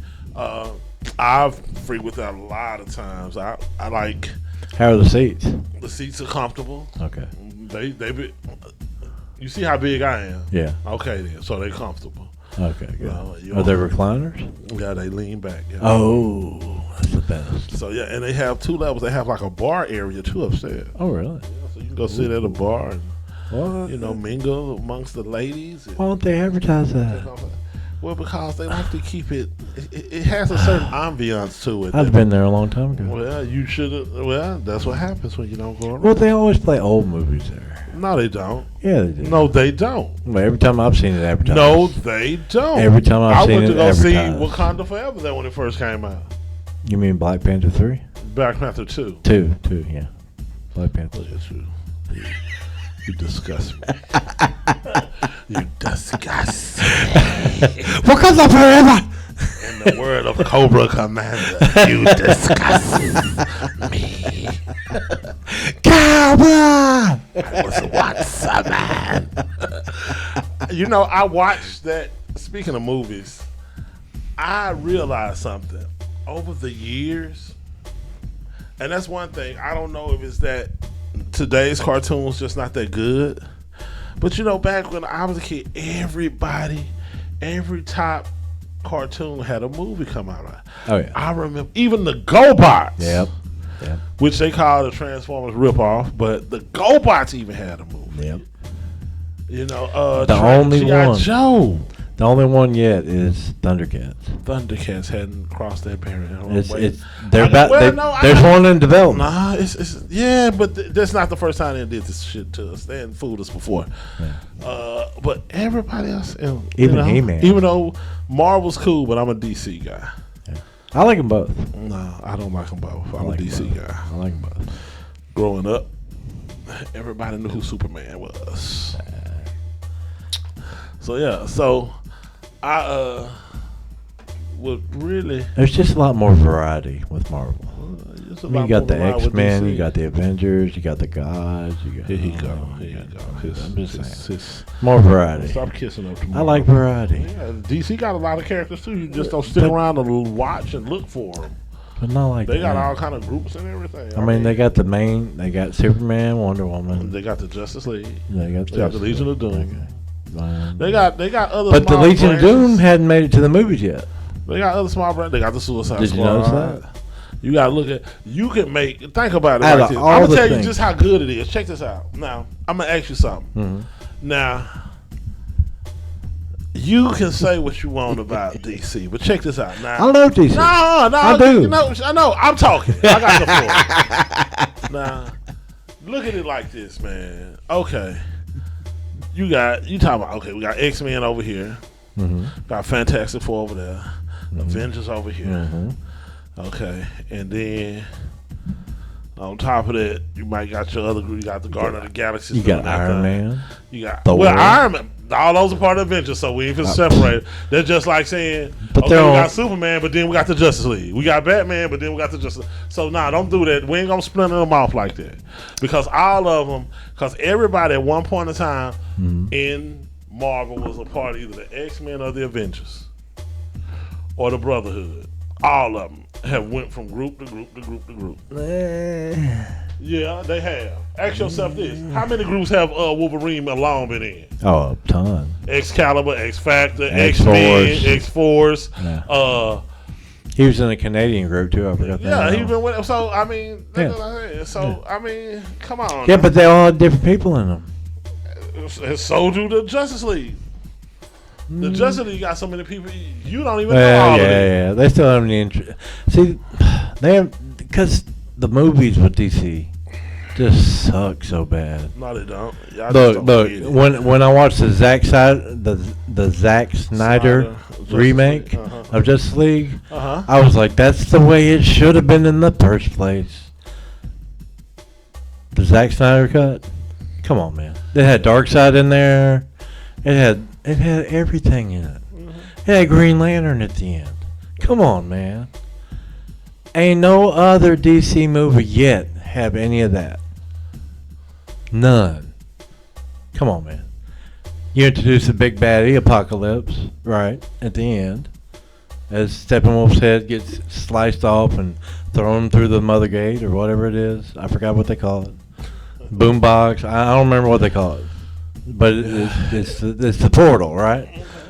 I've frequented that a lot of times. I like How are the seats? the seats are comfortable. Okay. They be, you see how big I am. Yeah. Okay then, so they comfortable. Okay, good. You Are there recliners? Yeah, they lean back. Yeah. Oh, that's the best. So yeah, and they have 2 levels. They have like a bar area too upstairs. Oh, really? So you can go sit at a bar and What? mingle amongst the ladies. And Why don't they advertise that? well, because they like to keep it. It has a certain ambiance to it. I've been there a long time ago. Well, you should have. Well, that's what happens when you don't go around. Well, they always play old movies there. No, they don't. Yeah, they do. No, they don't. Well, every time I've seen it advertised. No, they don't. Every time I've I seen went to it go see advertised. Wakanda Forever there when it first came out. You mean Black Panther 3? Black Panther 2. Two, yeah. Black Panther. Look at you. You disgust me. You disgust me. Wakanda Forever! In the word of Cobra Commander, you disgust me. Cobra! I was once a man. You know, I watched that. Speaking of movies, I realized something over the years, and that's one thing. I don't know if it's that today's cartoons just not that good, but you know, back when I was a kid, every top cartoon had a movie come out of it. Oh, yeah. I remember even the GoBots. Yep. Which they call the Transformers ripoff, but the GoBots even had a movie. Yep. You know, The only G.I. one. Joe. The only one yet is Thundercats. Thundercats hadn't crossed that barrier. There's one in development. Nah, it's yeah, but that's not the first time they did this shit to us. They hadn't fooled us before. Yeah. But everybody else, Even He-Man. even though Marvel's cool, but I'm a DC guy. Yeah. I like them both. No, I don't like them both. I'm like a DC 'em both. guy. I like them both. Growing up, everybody knew who Superman was. So yeah, I would really. There's just a lot more variety with Marvel. It's a I mean, lot you got the more around with X-Men, DC. you got the Avengers, you got the Gods. You got, Here he go. you Here he got- go. I'm just saying. His, More variety. stop kissing up I tomorrow. like variety, Yeah, DC got a lot of characters too. You just don't stick But- around and watch and look for them. but not like They got that. all kind of groups and everything. I mean, they got the main. They got Superman, Wonder Woman. they got the Justice League. They got the Legion of Doom. Okay. They got other. But the small Legion of branches. Doom hadn't made it to the movies yet. They got other small brands. They got the Suicide Did Squad. you notice that? You gotta look at. You can make. Think about it. Out Like of this. all I'm the gonna tell you things. just how good it is. Check this out. Now I'm gonna ask you something. Mhm. Now you can say what you want about DC, but check this out. Now I love DC. No, I do. You know, I know. I'm talking. I got the floor. Now, look at it like this, man. Okay, you talking about? Okay, we got X-Men over here. Mhm. Got Fantastic Four over there. Avengers over here. Mhm. Okay, and then on top of that, you might got your other group. You got the Guardian of the Galaxy. You got Iron Man. You got Thor. Iron Man. All those are part of Avengers, so we ain't finna separate it. They're just like saying, But okay, they're we all- got Superman, but then we got the Justice League. We got Batman, but then we got the Justice League. So nah, don't do that. We ain't gonna splinter them off like that. Because all of them, because everybody at one point in time in Marvel was a part of either the X-Men or the Avengers. Or the Brotherhood. All of them have went from group to group to group to group. Yeah, they have. Ask yourself this: how many groups have Wolverine alone been in? Oh, a ton. Excalibur, X Factor, X-Force. X-Men, X-Force. Yeah. He was in a Canadian group too. I forgot that. Yeah, he's been with. So I mean, that's Yeah. what I said. So I mean, come on. Yeah, but they all had different people in them. So do the Justice League. The Justice League got so many people you don't even know all of them. Yeah. They still have any interest. See, they have, because the movies with DC just suck so bad. No, they don't. Y'all just don't Look. get it. When I watched the Zack Snyder remake of Justice League, I was like, that's the way it should have been in the first place. The Zack Snyder cut. Come on, man. It had Darkseid in there. It had everything in it. It had Green Lantern at the end. Come on, man. Ain't no other DC movie yet have any of that. None. Come on, man. You introduce the big baddie, Apocalypse, right, at the end. As Steppenwolf's head gets sliced off and thrown through the mother gate or whatever it is. I forgot what they call it. Boombox. I don't remember what they call it. But it's the portal, right?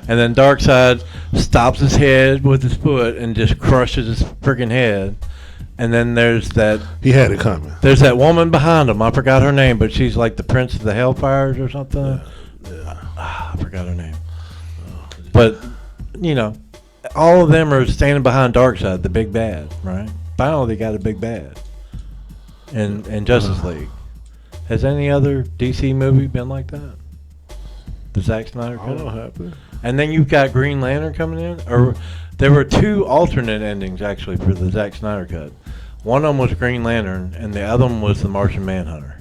And then Darkseid stops his head with his foot and just crushes his freaking head. And then there's that. He had it coming. There's that woman behind him. I forgot her name, but she's like the Prince of the Hellfires or something. Yeah. I forgot her name. But, you know, all of them are standing behind Darkseid, the big bad, right? Finally, they got a big bad. And Justice League. Has any other DC movie been like that? The Zack Snyder I cut? don't know happened. And then you've got Green Lantern coming in? Or there were two alternate endings, actually, for the Zack Snyder cut. One of them was Green Lantern, and the other one was the Martian Manhunter.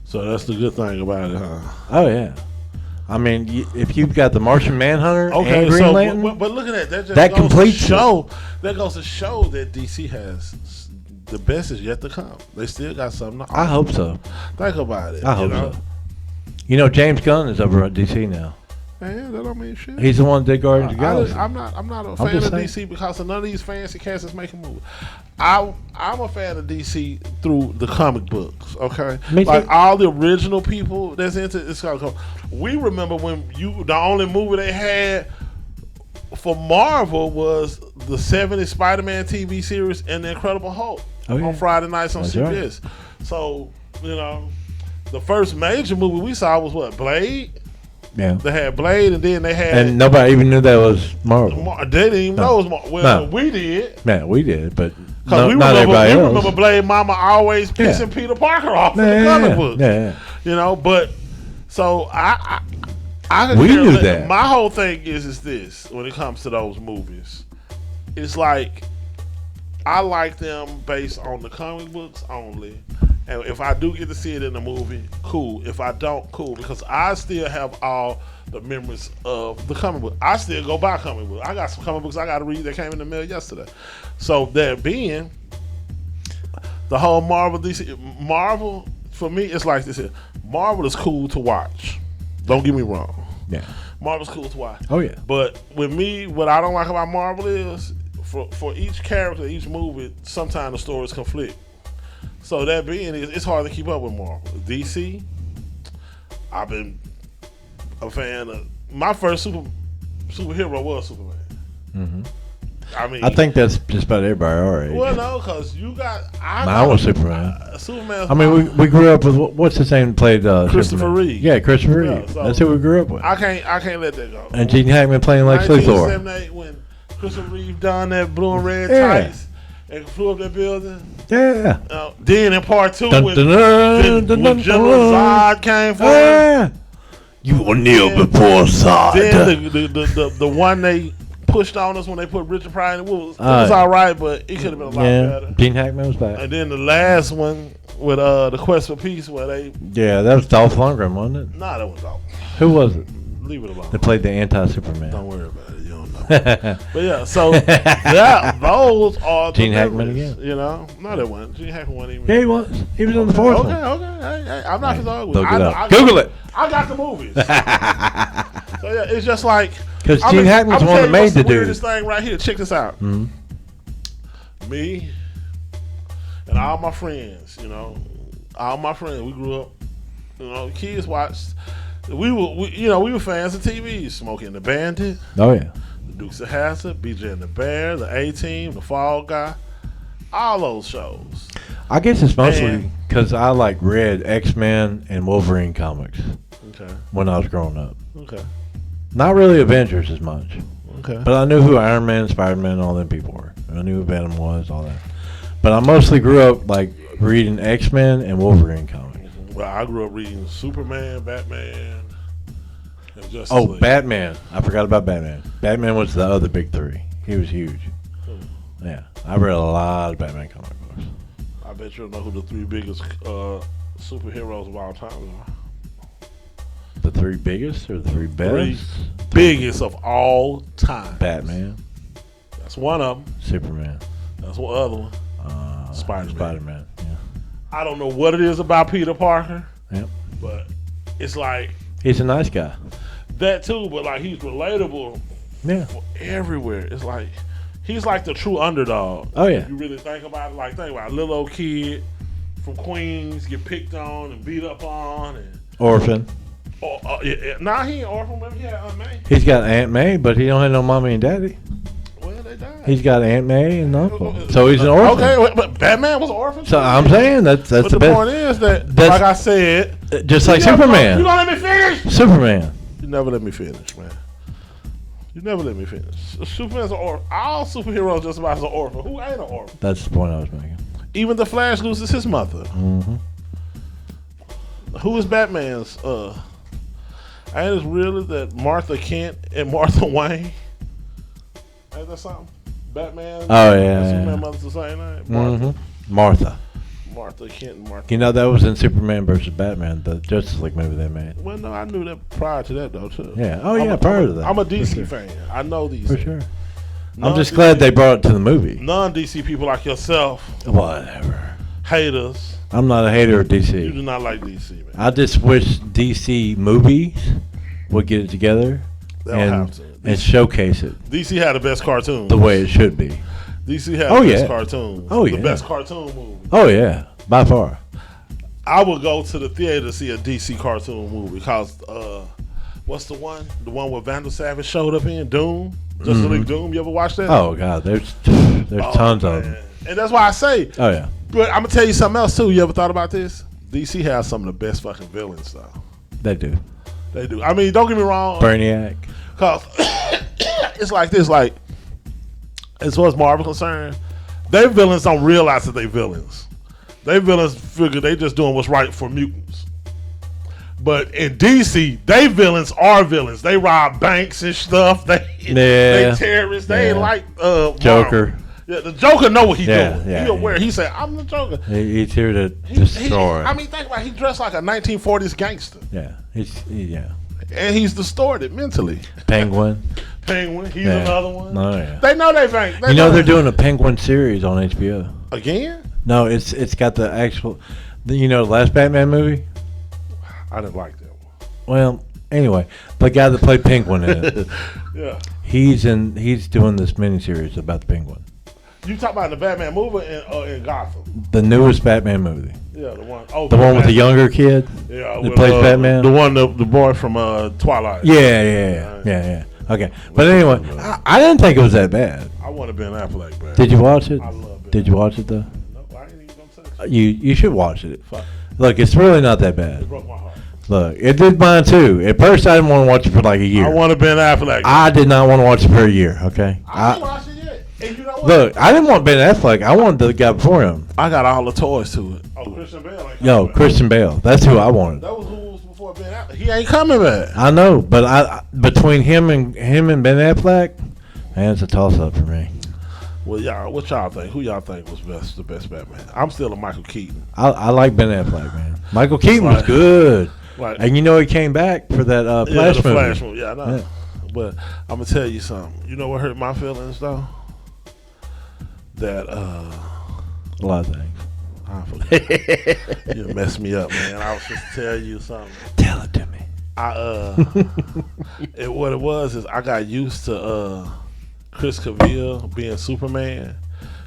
So that's the good thing about it, huh? Oh, yeah. I mean, if you've got the Martian Manhunter and Green Lantern, but look at that. That completes That goes to show that DC has the best is yet to come. They still got something to offer. I hope so. Think about it. I hope so. You know, James Gunn is over at DC now. Man, that don't mean shit. He's the one that did Guardians of the Galaxy. I'm not a fan of DC because of none of these fancy cats that's making movies. I'm a fan of DC through the comic books. Okay, Me too. Like all the original people that's into it's called. We remember when the only movie they had for Marvel was the 70s Spider-Man TV series and the Incredible Hulk on Friday nights on CBS. Right. So you know, the first major movie we saw was what, Blade. Yeah. They had Blade, and then they had... And nobody even knew that was Marvel. They didn't even know it was Marvel. Well, we did. Yeah, we did, but not everybody else. We remember Blade Mama always pissing Peter Parker off in the comic books. Yeah. You know, but... So, I we knew that. My whole thing is this, when it comes to those movies. It's like, I like them based on the comic books only. And if I do get to see it in the movie, cool. If I don't, cool. Because I still have all the memories of the comic book. I still go buy comic books. I got some comic books I got to read that came in the mail yesterday. So that being, the whole Marvel, DC, Marvel, for me, it's like this here. Marvel is cool to watch. Don't get me wrong. Yeah. Marvel's cool to watch. Oh, yeah. But with me, what I don't like about Marvel is, for each character, each movie, sometimes the stories conflict. So that being, it's hard to keep up with Marvel. DC, I've been a fan of. My first superhero was Superman. Mm-hmm. I mean, I think that's just about everybody our age. Well, no, because you got. I was Superman. Superman. I mean, we grew up with what's his name played Christopher Superman. Reeve. Yeah, Christopher Reeve. Yeah, so that's who we grew up with. I can't let that go. And Gene Hackman playing Lex Luthor. 1978 when Christopher Reeve donned that blue and red tights and flew up that building. Yeah. Then in part two, when General Zod came forward. You will kneel before Zod. Then the one they pushed on us when they put Richard Pryor in it was all right, but it could have been a lot better. Gene Hackman was back. And then the last one with the Quest for Peace, where they that was Dolph Lundgren, wasn't it? Nah, that was Dolph. Who was it? Leave it alone. They played the anti-Superman. Don't worry about it. You don't know. But yeah, so those are the Gene Hackman again. You know, no, that wasn't. Gene Hackman wasn't even. Yeah, he was. He was in the fourth one. Okay. Hey, I'm not Look with it Google it. I got the movies. So yeah, it's just like because Gene Hackman's the one that made the dude. This thing right here. Check this out. Mm-hmm. Me and all my friends. You know, all my friends. We grew up. You know, kids watched. We were fans of TV. Smokey and the Bandit. Oh yeah. The Dukes of Hazzard, BJ and the Bear, the A-Team, the Fall Guy, all those shows. I guess it's mostly because I read X-Men and Wolverine comics. Okay. When I was growing up. Okay. Not really Avengers as much. Okay. But I knew who Iron Man, Spider-Man, and all them people were. I knew who Venom was, all that. But I mostly grew up like reading X-Men and Wolverine comics. Well, I grew up reading Superman, Batman, and Justice Oh, League. Batman. I forgot about Batman. Batman was the other big three. He was huge. Yeah. I read a lot of Batman comic books. I bet you don't know who the three biggest superheroes of all time are. The three biggest or the three best? Biggest of all time. Batman, That's one of them. Superman, That's one other one. Spider-Man. Spider-Man. Yeah. I don't know what it is about Peter Parker, Yep. but it's like He's a nice guy. that too. But like he's relatable Yeah. everywhere. It's like he's like the true underdog. Oh, yeah. If you really think about it, like think about it, little old kid from Queens get picked on and beat up on, and Orphan. nah, he ain't orphan. Remember, he had Aunt May. He's got Aunt May, but he don't have no mommy and daddy. Well, they died. He's got Aunt May and Uncle. So he's an orphan. Okay, but Batman was an orphan. So too. I'm saying that's But the the point best. is that, That's- like I said, Just like you gonna Superman. let me finish? Superman. You never let me finish, man. You never let me finish. Superman's an orphan. All superheroes just about as an orphan. Who ain't an orphan? That's the point I was making. Even the Flash loses his mother. Mm-hmm. Who is Batman's? Ain't it really that Martha Kent and Martha Wayne? Ain't that something? Batman. Oh, yeah, and Superman yeah. mother's the same name. Martha. Mm-hmm. Martha. Martha Kent and Martha. You know that was in Superman versus Batman, the Justice League movie they made. Well, no, I knew that prior to that though too. Yeah. Oh yeah, prior to that. I'm a DC For sure. fan. I know these. For things. sure. I'm Non- just glad they brought it to the movie. Non-DC people like yourself, Whatever. haters. I'm not a hater of You DC. do not like DC, man. I just wish DC movies would get it together They don't and have to. and showcase it DC had the best cartoons. the way it should be. DC had Oh, the best yeah. cartoons. Oh, The yeah. best cartoon movie. Oh yeah, by far. I would go to the theater to see a DC cartoon movie because what's the one? The one where Vandal Savage showed up in Doom. Justice League Doom. You ever watch that? Oh god, there's Oh, tons of man. them. And that's why I say. Oh yeah. But I'm gonna tell you something else too. You ever thought about this? DC has some of the best fucking villains though. They do. They do. I mean, don't get me wrong. Brainiac. Cause it's like this. Like as far as Marvel concerned, they villains don't realize that they villains. They villains figure they just doing what's right for mutants. But in DC, they villains are villains. They rob banks and stuff. They terrorists. They ain't Yeah. like Joker. Marvel. Yeah, the Joker know what he Yeah, doing. yeah, He aware. yeah. He said, "I'm the Joker." He's here to He- destroy. I mean, think about it. He dressed like a 1940s gangster, Yeah. Yeah. and he's distorted mentally. Penguin. Penguin, he's Yeah. another one. Oh yeah. They know they bank. They You know they're they- doing a Penguin series on HBO. again. No, it's got the actual. You know, the last Batman movie. I didn't like that Well, anyway, the guy that played Penguin in it, one. Yeah, he's doing this miniseries about the Penguin, you talk about the Batman movie in Gotham. the newest Batman movie, Yeah, the one. Oh, the one with the younger kid. Yeah, that with, plays Batman. The one, the boy from Twilight. Yeah. Okay, but anyway, I didn't think it was that bad. I want to Ben Affleck, man. Did you watch it? I love Ben. Did you watch it though? No, I ain't even gonna touch it. You should watch it. Fuck. Look, it's really not that bad. It broke my heart. Look, it did mine too. At first, I didn't want to watch it for like a year. I want to Ben Affleck. I did not want to watch it for a year. Okay. I ain't watched it yet. And you know what? Look, I didn't want Ben Affleck. I wanted the guy before him. I got all the toys to it. Oh, Christian Bale. Ain't Yo, coming back. Christian Bale. That's who I wanted. That was who was before Ben Affleck. He ain't coming back. I know, but between him and Ben Affleck, man, it's a toss up for me. Well, y'all, what y'all think? Who y'all think was the best Batman? I'm still a Michael Keaton. I like Ben Affleck, man. Michael Keaton was Like- good, Like, and you know he came back for that Flash the movie. Flash movie. Yeah, I know. Yeah. But I'm gonna tell you something. You know what hurt my feelings though? That A lot of things. I forgot. You messed me up, man. I was just tell you something. Tell it to me. What it was is I got used to Chris Cavill being Superman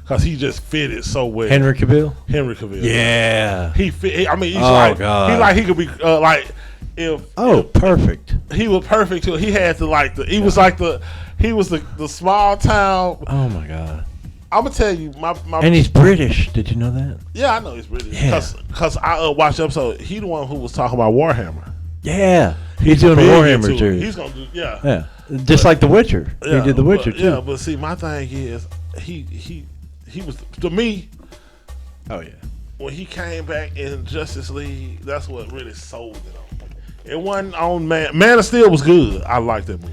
because he just fitted so well. Henry Cavill. Henry Cavill. Yeah. He fit. I mean, he's Oh, like God. he could be like if Oh, perfect. he was perfect too. He had to like he was the small town. Oh my God. I'm gonna tell you my And he's British. Did you know that? yeah, I know he's British Yeah. because I watched the episode. He the one who was talking about Warhammer. Yeah, he's doing the big Warhammer into it. series. He's gonna do Yeah, just like The Witcher. He did The Witcher too. Yeah, but see, my thing is, he was, to me, Oh yeah. when he came back in Justice League, that's what really sold it on. It wasn't on Man of Steel was good. I liked that movie.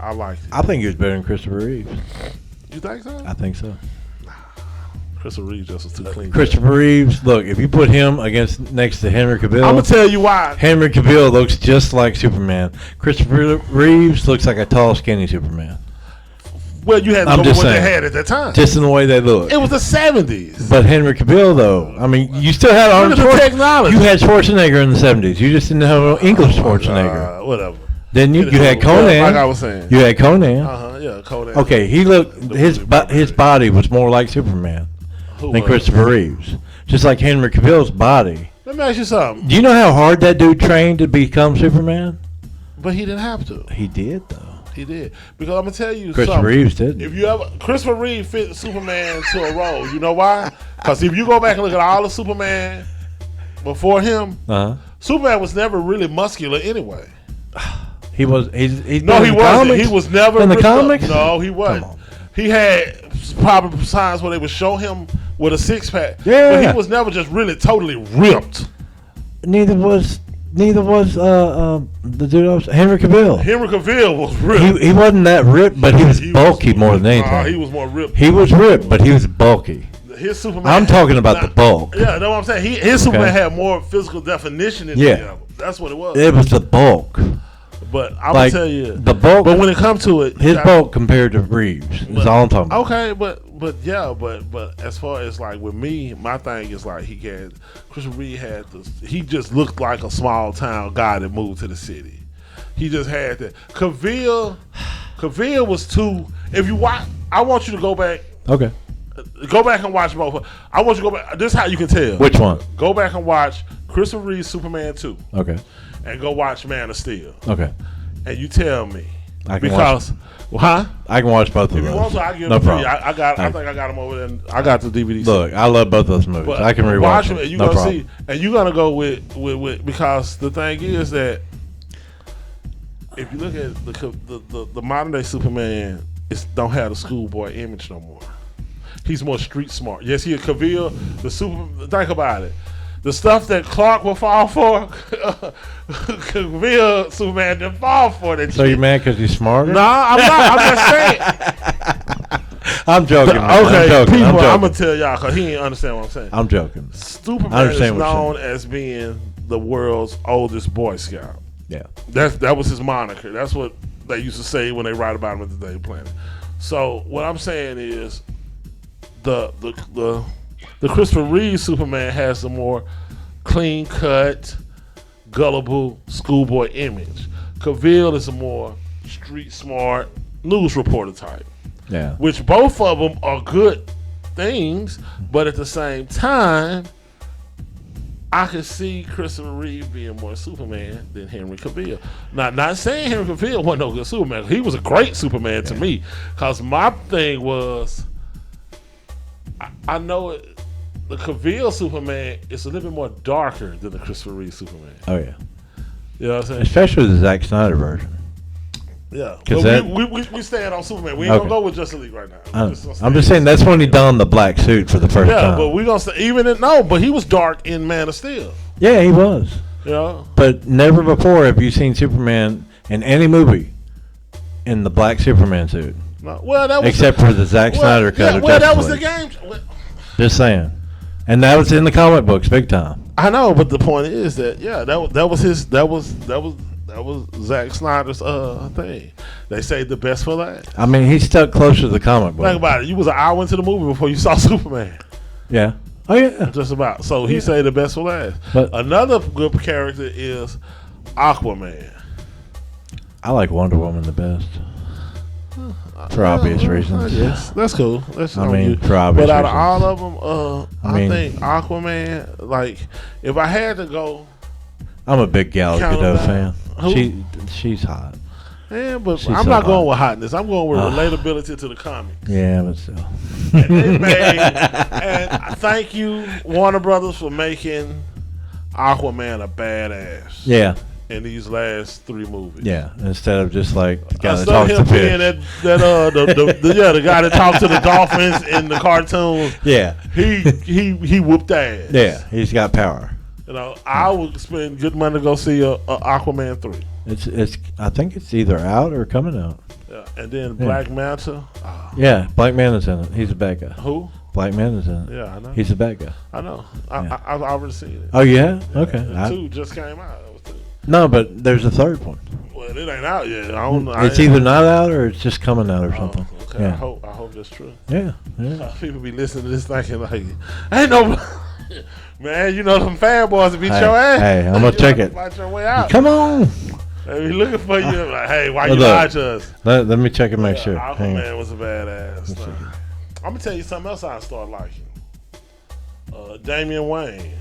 I liked it. I think he was better than Christopher Reeves. You think so? I think so. Christopher Reeve just was too clean. Christopher Reeves, look, if you put him next to Henry Cavill, I'm gonna tell you why. Henry Cavill looks just like Superman. Christopher Reeves looks like a tall, skinny Superman. Well, you had to I'm go with just what they saying. had at that time. Just in the way they look. It was the 70s. But Henry Cavill, though, I mean, you still had Arnold Look at the Schwarzenegger. technology. You had Schwarzenegger in the 70s. You just didn't have English Schwarzenegger. Whatever. Didn't you? You had Conan. Like I was saying. You had Conan. Yeah, Conan. Okay, he looked, his body was more like Superman Who than was? Christopher Reeves. Just like Henry Cavill's body. Let me ask you something. Do you know how hard that dude trained to become Superman? But he didn't have to. He did, though. He did. Because I'm gonna tell you Christopher something. Reeves didn't. If you ever Christopher Reeve fit Superman to a role, you know why? Because if you go back and look at all the Superman before him, Uh-huh. Superman was never really muscular anyway. He was. He's No, he in the wasn't. comics? He was never in the ripped up. comics. No, he wasn't. Come on. He had probably times where they would show him with a six pack. Yeah. But he was never just really totally ripped. Neither was the dude else, Henry Cavill. Henry Cavill was ripped. He wasn't that ripped, but he was He bulky more than anything. He was more ripped. He was ripped, but he was bulky. His Superman. I'm talking about the bulk. Yeah, that's what I'm saying. His Superman had more physical definition in Yeah. the other. That's what it was. It was the bulk. But I'm Like, gonna tell you, the bulk. But when it comes to it, His bulk compared to Reeves is all I'm talking about. Okay, but as far as like with me, my thing is like Christopher Reeve had this. He just looked like a small town guy that moved to the city. He just had that. Cavill was too. If you watch, I want you to go back. Okay. Go back and watch both. I want you to go back. This is how you can tell. Which one? Go back and watch Christopher Reeve's Superman 2 Okay. and go watch Man of Steel. Okay. And you tell me. I can Because, huh? I can watch both of If those. you want to, I give no them to you. problem. I think I got them over there. I got the DVD. Look, I love both those movies. But I can rewatch watch them. and you No gonna problem. see, and you're gonna go with because the thing is that if you look at the modern day Superman, it don't have the schoolboy image no more. He's more street smart. Yes, he a Cavill. Think about it. The stuff that Clark will fall for, Cavill Superman didn't fall for that. So shit. you mad because he's smarter? No, I'm not. I'm just saying. I'm joking. Man. Okay, I'm joking. people, I'm I'm joking. gonna tell y'all because he ain't understand what I'm saying. I'm joking. Superman I is understand what you're known as being the world's oldest Boy Scout. Yeah. That was his moniker. That's what they used to say when they write about him at the Daily Planet. So what I'm saying is the Christopher Reeve Superman has a more clean cut, gullible schoolboy image. Cavill is a more street smart news reporter type. Yeah. Which both of them are good things, but at the same time, I could see Christopher Reeve being more Superman than Henry Cavill. Not saying Henry Cavill wasn't no good Superman. He was a great Superman to me. Because my thing was, I know the Cavill Superman is a little bit more darker than the Christopher Reeve Superman. Oh yeah. You know what I'm saying? Especially the Zack Snyder version. Yeah. 'Cause But that- we stand on Superman. We ain't Okay. gonna go with Justice League right now. I'm just saying that's when he donned the black suit for the first Yeah, time. but we gonna say but he was dark in Man of Steel. Yeah, he was. You know? But never before have you seen Superman in any movie in the black Superman suit, No. Well, that was except for the Zack Snyder cut of well, that Justice was the League. game. Just saying. And that was in the comic books, big time. I know, but the point is that that was Zack Snyder's thing. They saved the best for last. I mean, he stuck closer to the comic book. Think about it. You was an hour into the movie before you saw Superman. Yeah. Oh yeah. Just about. So he saved the best for last. But Another good character is Aquaman. I like Wonder Woman the best. For obvious reasons. Yes, that's cool. I mean, for obvious but out of reasons. all of them, I mean- think Aquaman. Like, if I had to go, I'm a big Gal Count Gadot them fan. Who? She's hot. but She's I'm so not going hot. with hotness. I'm going with Ugh. relatability to the comic. Yeah, but still. And thank you, Warner Brothers, for making Aquaman a badass. Yeah. in these last 3 movies. Yeah, instead of just like the guy that Instead talks of to him being fish. the guy that talks to the dolphins in the cartoon, Yeah, he whooped ass. yeah, he's got power. You know, I would spend good money to go see a Aquaman 3. It's I think it's either out or coming out. Yeah, and then Black Manta. Yeah, Black Manta's in it. He's a bad guy. Who? Black Manta's in it. Yeah, I know. He's a bad guy. I know. Yeah. I've already seen it. Oh yeah, okay. And 2 just came out. That was 2. No, but there's a third one. Well, it ain't out yet. I don't know. It's either not out or it's just coming out or something. Okay, Yeah. I hope that's true. Yeah, yeah. People be listening to this thinking like, ain't no, man. You know them fanboys that beat Hey, your ass. hey, I'm gonna check it. Fight your way out. Come on. They be looking for you. Like, hey, why Well, you look. lied to us? Let me check and make sure. Hang on. Aquaman was a badass. Let's see. I'm gonna tell you something else I started liking. Damian Wayne,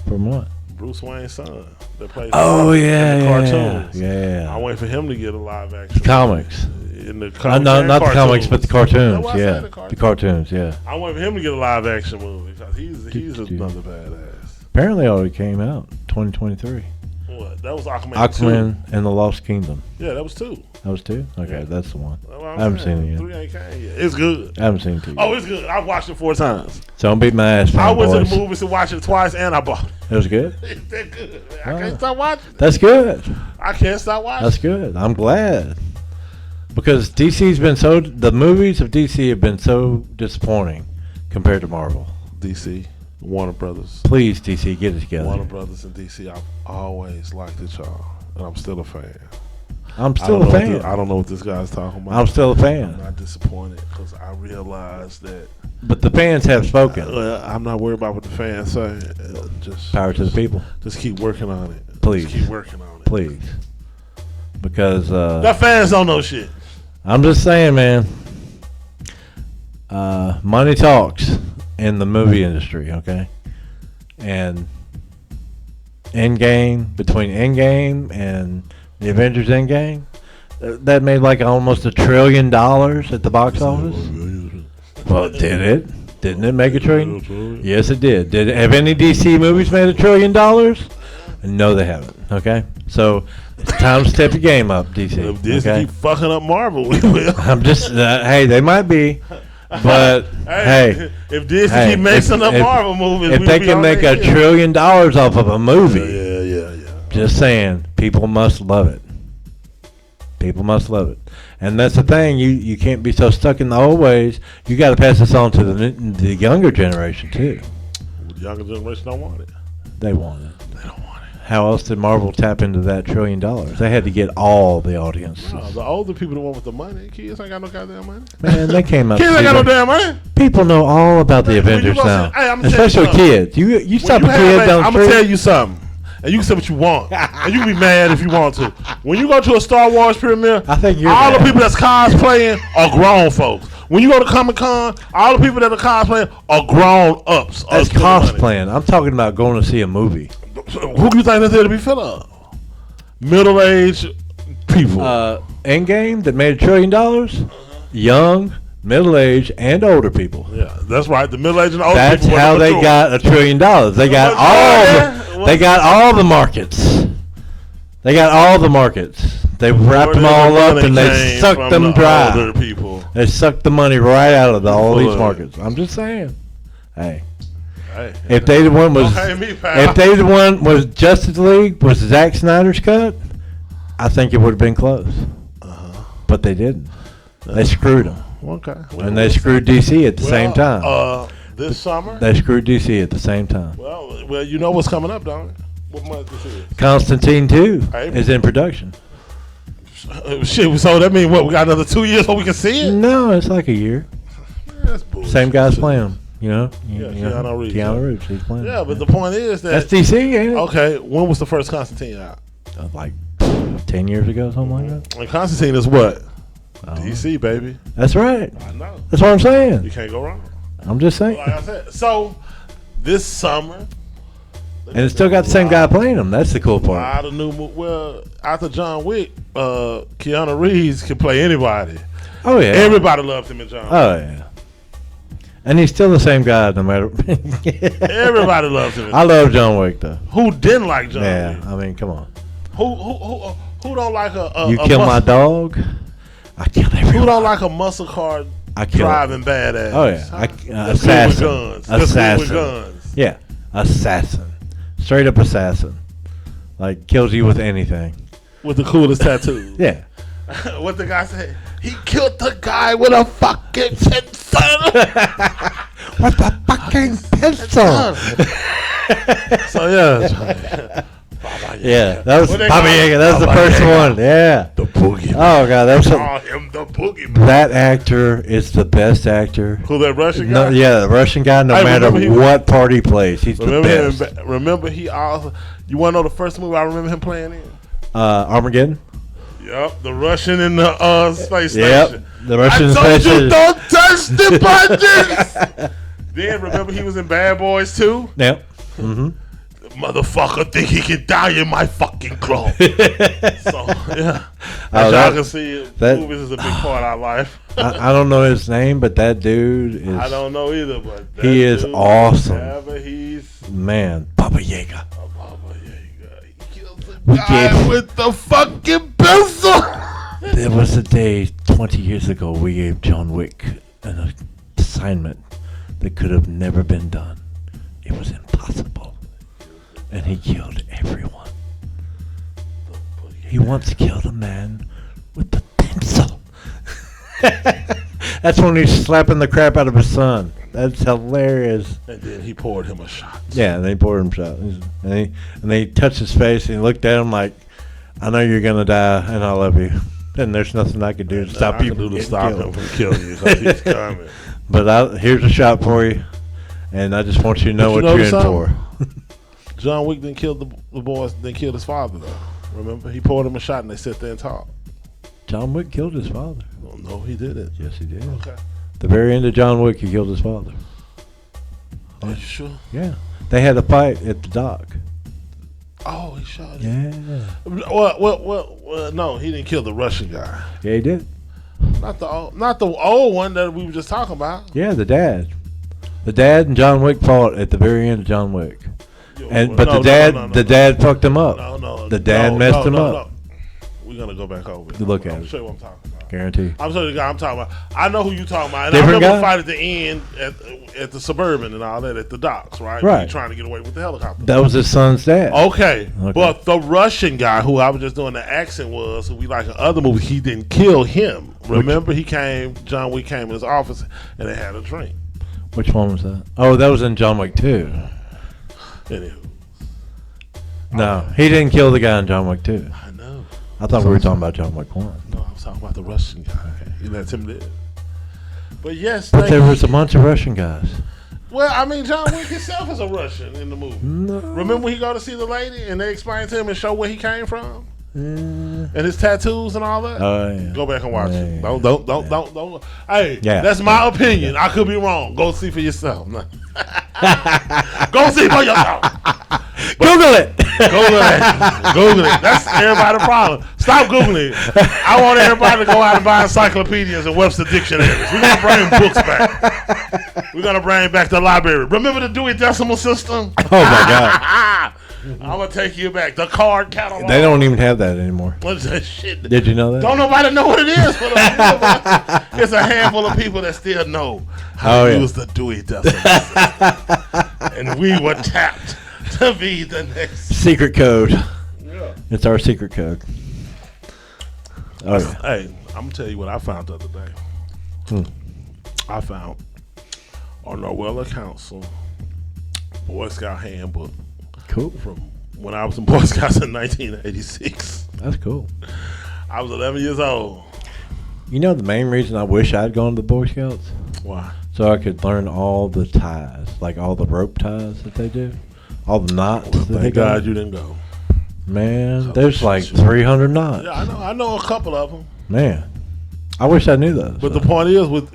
From what? Bruce Wayne's son, that plays. Oh in yeah, the yeah, cartoons. yeah. I wait for him to get a live action. Comics. In the No, not the comics, but the cartoons. That's why I Yeah, said the cartoons. Yeah. I wait for him to get a live action movie because he's another badass. Apparently, already came out 2023. What? That was Aquaman. Aquaman and the Lost Kingdom. 2. Yeah, that was 2. That was 2. Okay, that's the one. That's what I I'm haven't saying. seen it yet. 3 ain't came yet. It's good. I haven't seen 2. Oh, Yet. it's good. I've watched it 4 times. So don't beat my ass, I went to the fanboys. movies to watch it twice, and I bought it. It was good. It's that good. Man. I Oh. can't stop watching it. That's good. I can't stop watching. That's good. I'm glad. Because DC's been so, the movies of DC have been so disappointing compared to Marvel. DC, Warner Brothers. Please, DC, get it together. Warner Brothers and DC, I've always liked it, y'all. And I'm still a fan. I'm I still don't a know fan. I don't know what this guy's talking about. I'm still a I'm fan. not disappointed because I realize that. But the fans have spoken. I'm not worried about what the fans say. Just Power to the people. Just keep working on it. Please. Just keep working on it. Please. Because The fans don't know shit. I'm just saying, man. Money talks in the movie industry, okay? And Endgame, between Endgame and the Avengers Endgame, that made like almost $1 trillion at the box office. Well, did it? Didn't it make $1 trillion? Yes, it did. Have any DC movies made $1 trillion? No, they haven't. Okay, so it's time to step your game up, DC. If Disney Okay? keep fucking up Marvel, we will. I'm just hey, they might be, but hey, if Disney hey, keep making up if- Marvel movies, if we'll they be can on make their $1 heels. trillion off of a movie, Yeah. just saying, people must love it. People must love it, and that's the thing. You can't be so stuck in the old ways. You got to pass this on to the younger generation too. The younger generation don't want it. They want it. They don't want it. How else did Marvel tap into that $1 trillion? They had to get all the audiences. No, the older people, the one with the money, kids ain't got no goddamn money. Man, they came up. Kids ain't got no damn money. People know all about the Man, when you Avengers go now, see- hey, I'ma tell you especially something. kids. You stop a When you kid have down I'm the gonna street. tell you something, and you can say what you want, and you can be mad if you want to. When you go to a Star Wars premiere, I think you're all mad. the people that's cosplaying are grown folks. When you go to Comic Con, all the people that are cosplaying are grown ups. That's cosplaying. I'm talking about going to see a movie. Who do you think that's there to be full of? Middle aged people. Endgame that made $1 trillion. Young, middle aged, and older people. Yeah, that's right. The middle aged and older That's people. how they got $1 trillion. They got all. They got all the markets. They got all the markets. They wrapped them all up and they sucked them dry. Older people. They sucked the money right out of all these markets. I'm just saying. Hey, Hey, if they the one was, don't hate me, pal. if they the one was Justice League was Zack Snyder's cut, I think it would have been close. But they didn't. They screwed them, Okay. and they screwed DC at the same time. This summer. They screwed DC at the same time. Well, you know what's coming up, don't you? What month this is? Constantine 2 April. is in production. Shit. So that means what? We got another 2 years so we can see it. No, it's like a year. That's bullshit. Same guy's playing him. You know, Yeah, Keanu Reeves. Keanu Reeves, he's playing. Yeah, but the point is that's that. DC, ain't it? Okay, when was the first Constantine out? Like 10 years ago, something like that. And Constantine is what? Oh. DC, baby. That's right. I know. That's what I'm You saying. can't go wrong. I'm just saying. Like I said. So this summer. And it's still got the same guy playing him. That's the cool part. Out of new. Well, after John Wick, Keanu Reeves can play anybody. Oh yeah. Everybody loved him in John Wick. Oh yeah. And he's still the same guy no matter. Everybody loves him. I love John Wick though. Who didn't like John Yeah, Wick? I mean, come on. Who don't like a You kill my dog, I kill everyone. Who don't like a muscle car I kill driving badass? Oh yeah, Assassin. assassin. Assassin. With Assassin. guns. Yeah, assassin. Straight up assassin. Like kills you with anything. With the coolest tattoos. Yeah. What the guy said? He killed the guy with a fucking pencil. What the fucking pencil? So yeah. Yeah, that was What they Baba call Yaga. him? That was the Baba first Yaga. one. Yeah. The boogeyman. Oh god, that was Call him the boogeyman. that actor is the best actor. Who, that Russian guy? No, yeah, the Russian guy. No Hey, matter remember he- what part he plays, he's the best. Remember he also. You want to know the first movie I remember him playing in? Armageddon. Yep, the Russian in the space Yep, station. the Russian I told space you station. don't touch the buttons. Then remember he was in Bad Boys too. Yep. Mm-hmm. Motherfucker think he can die in my fucking clothes. So yeah, Oh, as that- y'all can see, that- movies is a big part of our life. I don't know his name, but that dude is I don't know either, but that He is dude, awesome. whenever he's man, Baba Yaga. a Baba Yaga, he kills the We guy gave- with the fucking pencil. There was a day 20 years ago we gave John Wick an assignment that could have never been done. It was impossible. And he killed everyone. He once killed a man with a pencil. That's when he's slapping the crap out of his son. That's hilarious. And then he poured him a shot. Yeah, and they poured him shot. And they touched his face and he looked at him like, I know you're going to die and I love you. And there's nothing I can do to stop I you can do from to getting stop killed. him from killing you because he's coming. But here's a shot for you. And I just want you to know But what you you're know in for. John Wick didn't kill the boys, didn't kill his father though. Remember, he poured him a shot and they sat there and talked. John Wick killed his father. Oh, no, he didn't. Yes, he did. Okay. The very end of John Wick, he killed his father. Are you sure? Yeah. They had a fight at the dock. Oh, he shot him. Yeah. Well, no, he didn't kill the Russian guy. Yeah, he did. Not the old one that we were just talking about. Yeah, the dad. The dad and John Wick fought at the very end of John Wick. But the dad fucked him up. No. The dad messed him up. No. We're gonna go back over it. Look at I'm it. sure what I'm talking about. Guarantee. I'm sure the guy I'm talking about. I know who you talking about. And Different I remember the guy? fight at the end at the Suburban and all that at the docks, right? Right. When he trying to get away with the helicopter. That was his son's dad. Okay, but the Russian guy who I was just doing the accent was, who we like in other movies, he didn't kill him. Remember, John Wick came in his office and they had a drink. Which one was that? Oh, that was in John Wick 2. Anywho, No, he didn't kill the guy in John Wick 2. I know. I thought we were talking about John Wick 1. No, I was talking about the Russian guy. He let him live. But yes, But there was a bunch of Russian guys. well, I mean, John Wick himself is a Russian in the movie. No. Remember when he go to see the lady and they explain to him and show where he came from Uh, and his tattoos and all that? oh, yeah. Go back and watch Yeah, it. yeah, Don't. Hey, Yeah. that's my opinion. I could be wrong. Go see for yourself. No. Go see for yourself. Google it. Google it. Google it. That's everybody's problem. Stop Googling it. I want everybody to go out and buy encyclopedias and Webster dictionaries. We're going to bring books back. We're going to bring back the library. Remember the Dewey Decimal System? Oh, my God. I'm going to take you back. The card catalog. They don't even have that anymore. What's that shit? Did you know that? Don't nobody know what it is. It's a handful of people that still know how Oh, to yeah. use the Dewey Decimal System. And we were tapped to be the next. Secret code. Yeah. It's our secret code. Oh, yeah. Hey, I'm going to tell you what I found the other day. I found on Norwella Council Boy Scout Handbook Cool. from when I was in Boy Scouts in 1986. That's cool. I was 11 years old. You know the main reason I wish I'd gone to the Boy Scouts? Why? So I could learn all the ties, like all the rope ties that they do, all the knots that they Thank got. God you didn't go. Man, there's like 300 knots. Yeah, I know a couple of them. Man, I wish I knew those. But the point is, with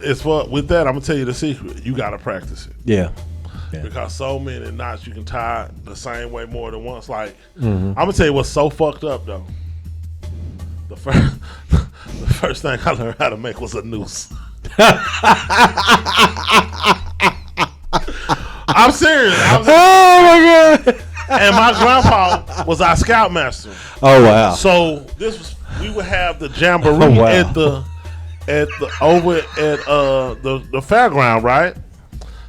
that, I'm gonna tell you the secret. You gotta practice it yeah, because so many knots you can tie the same way more than once. Like Mm-hmm. I'm gonna tell you what's so fucked up though. The first thing I learned how to make was a noose. I'm serious. oh my God! And my grandpa was our scoutmaster. Oh wow! So we would have the jamboree Oh, wow. at the over at the fairground, right?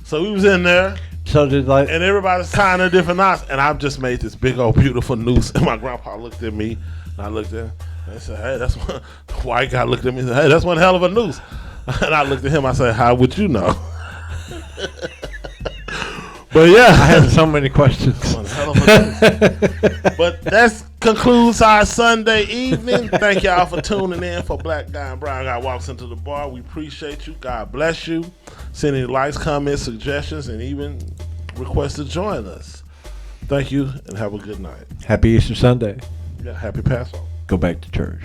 So we was in there. So did like And everybody's tying their different knots, and I've just made this big old beautiful noose. And my grandpa looked at me, and I looked at him, and I said, "Hey, that's one." The white guy looked at me and said, "Hey, that's one hell of a noose." And I looked at him. I said, "How would you know?" But yeah, I had so many questions. one hell of a noose. But that concludes our Sunday evening. Thank y'all for tuning in for Black Guy and Brown Guy Walks Into the Bar. We appreciate you. God bless you. Send any likes, comments, suggestions, and even requests to join us. Thank you, and have a good night. Happy Easter Sunday. Yeah, happy Passover. Go back to church.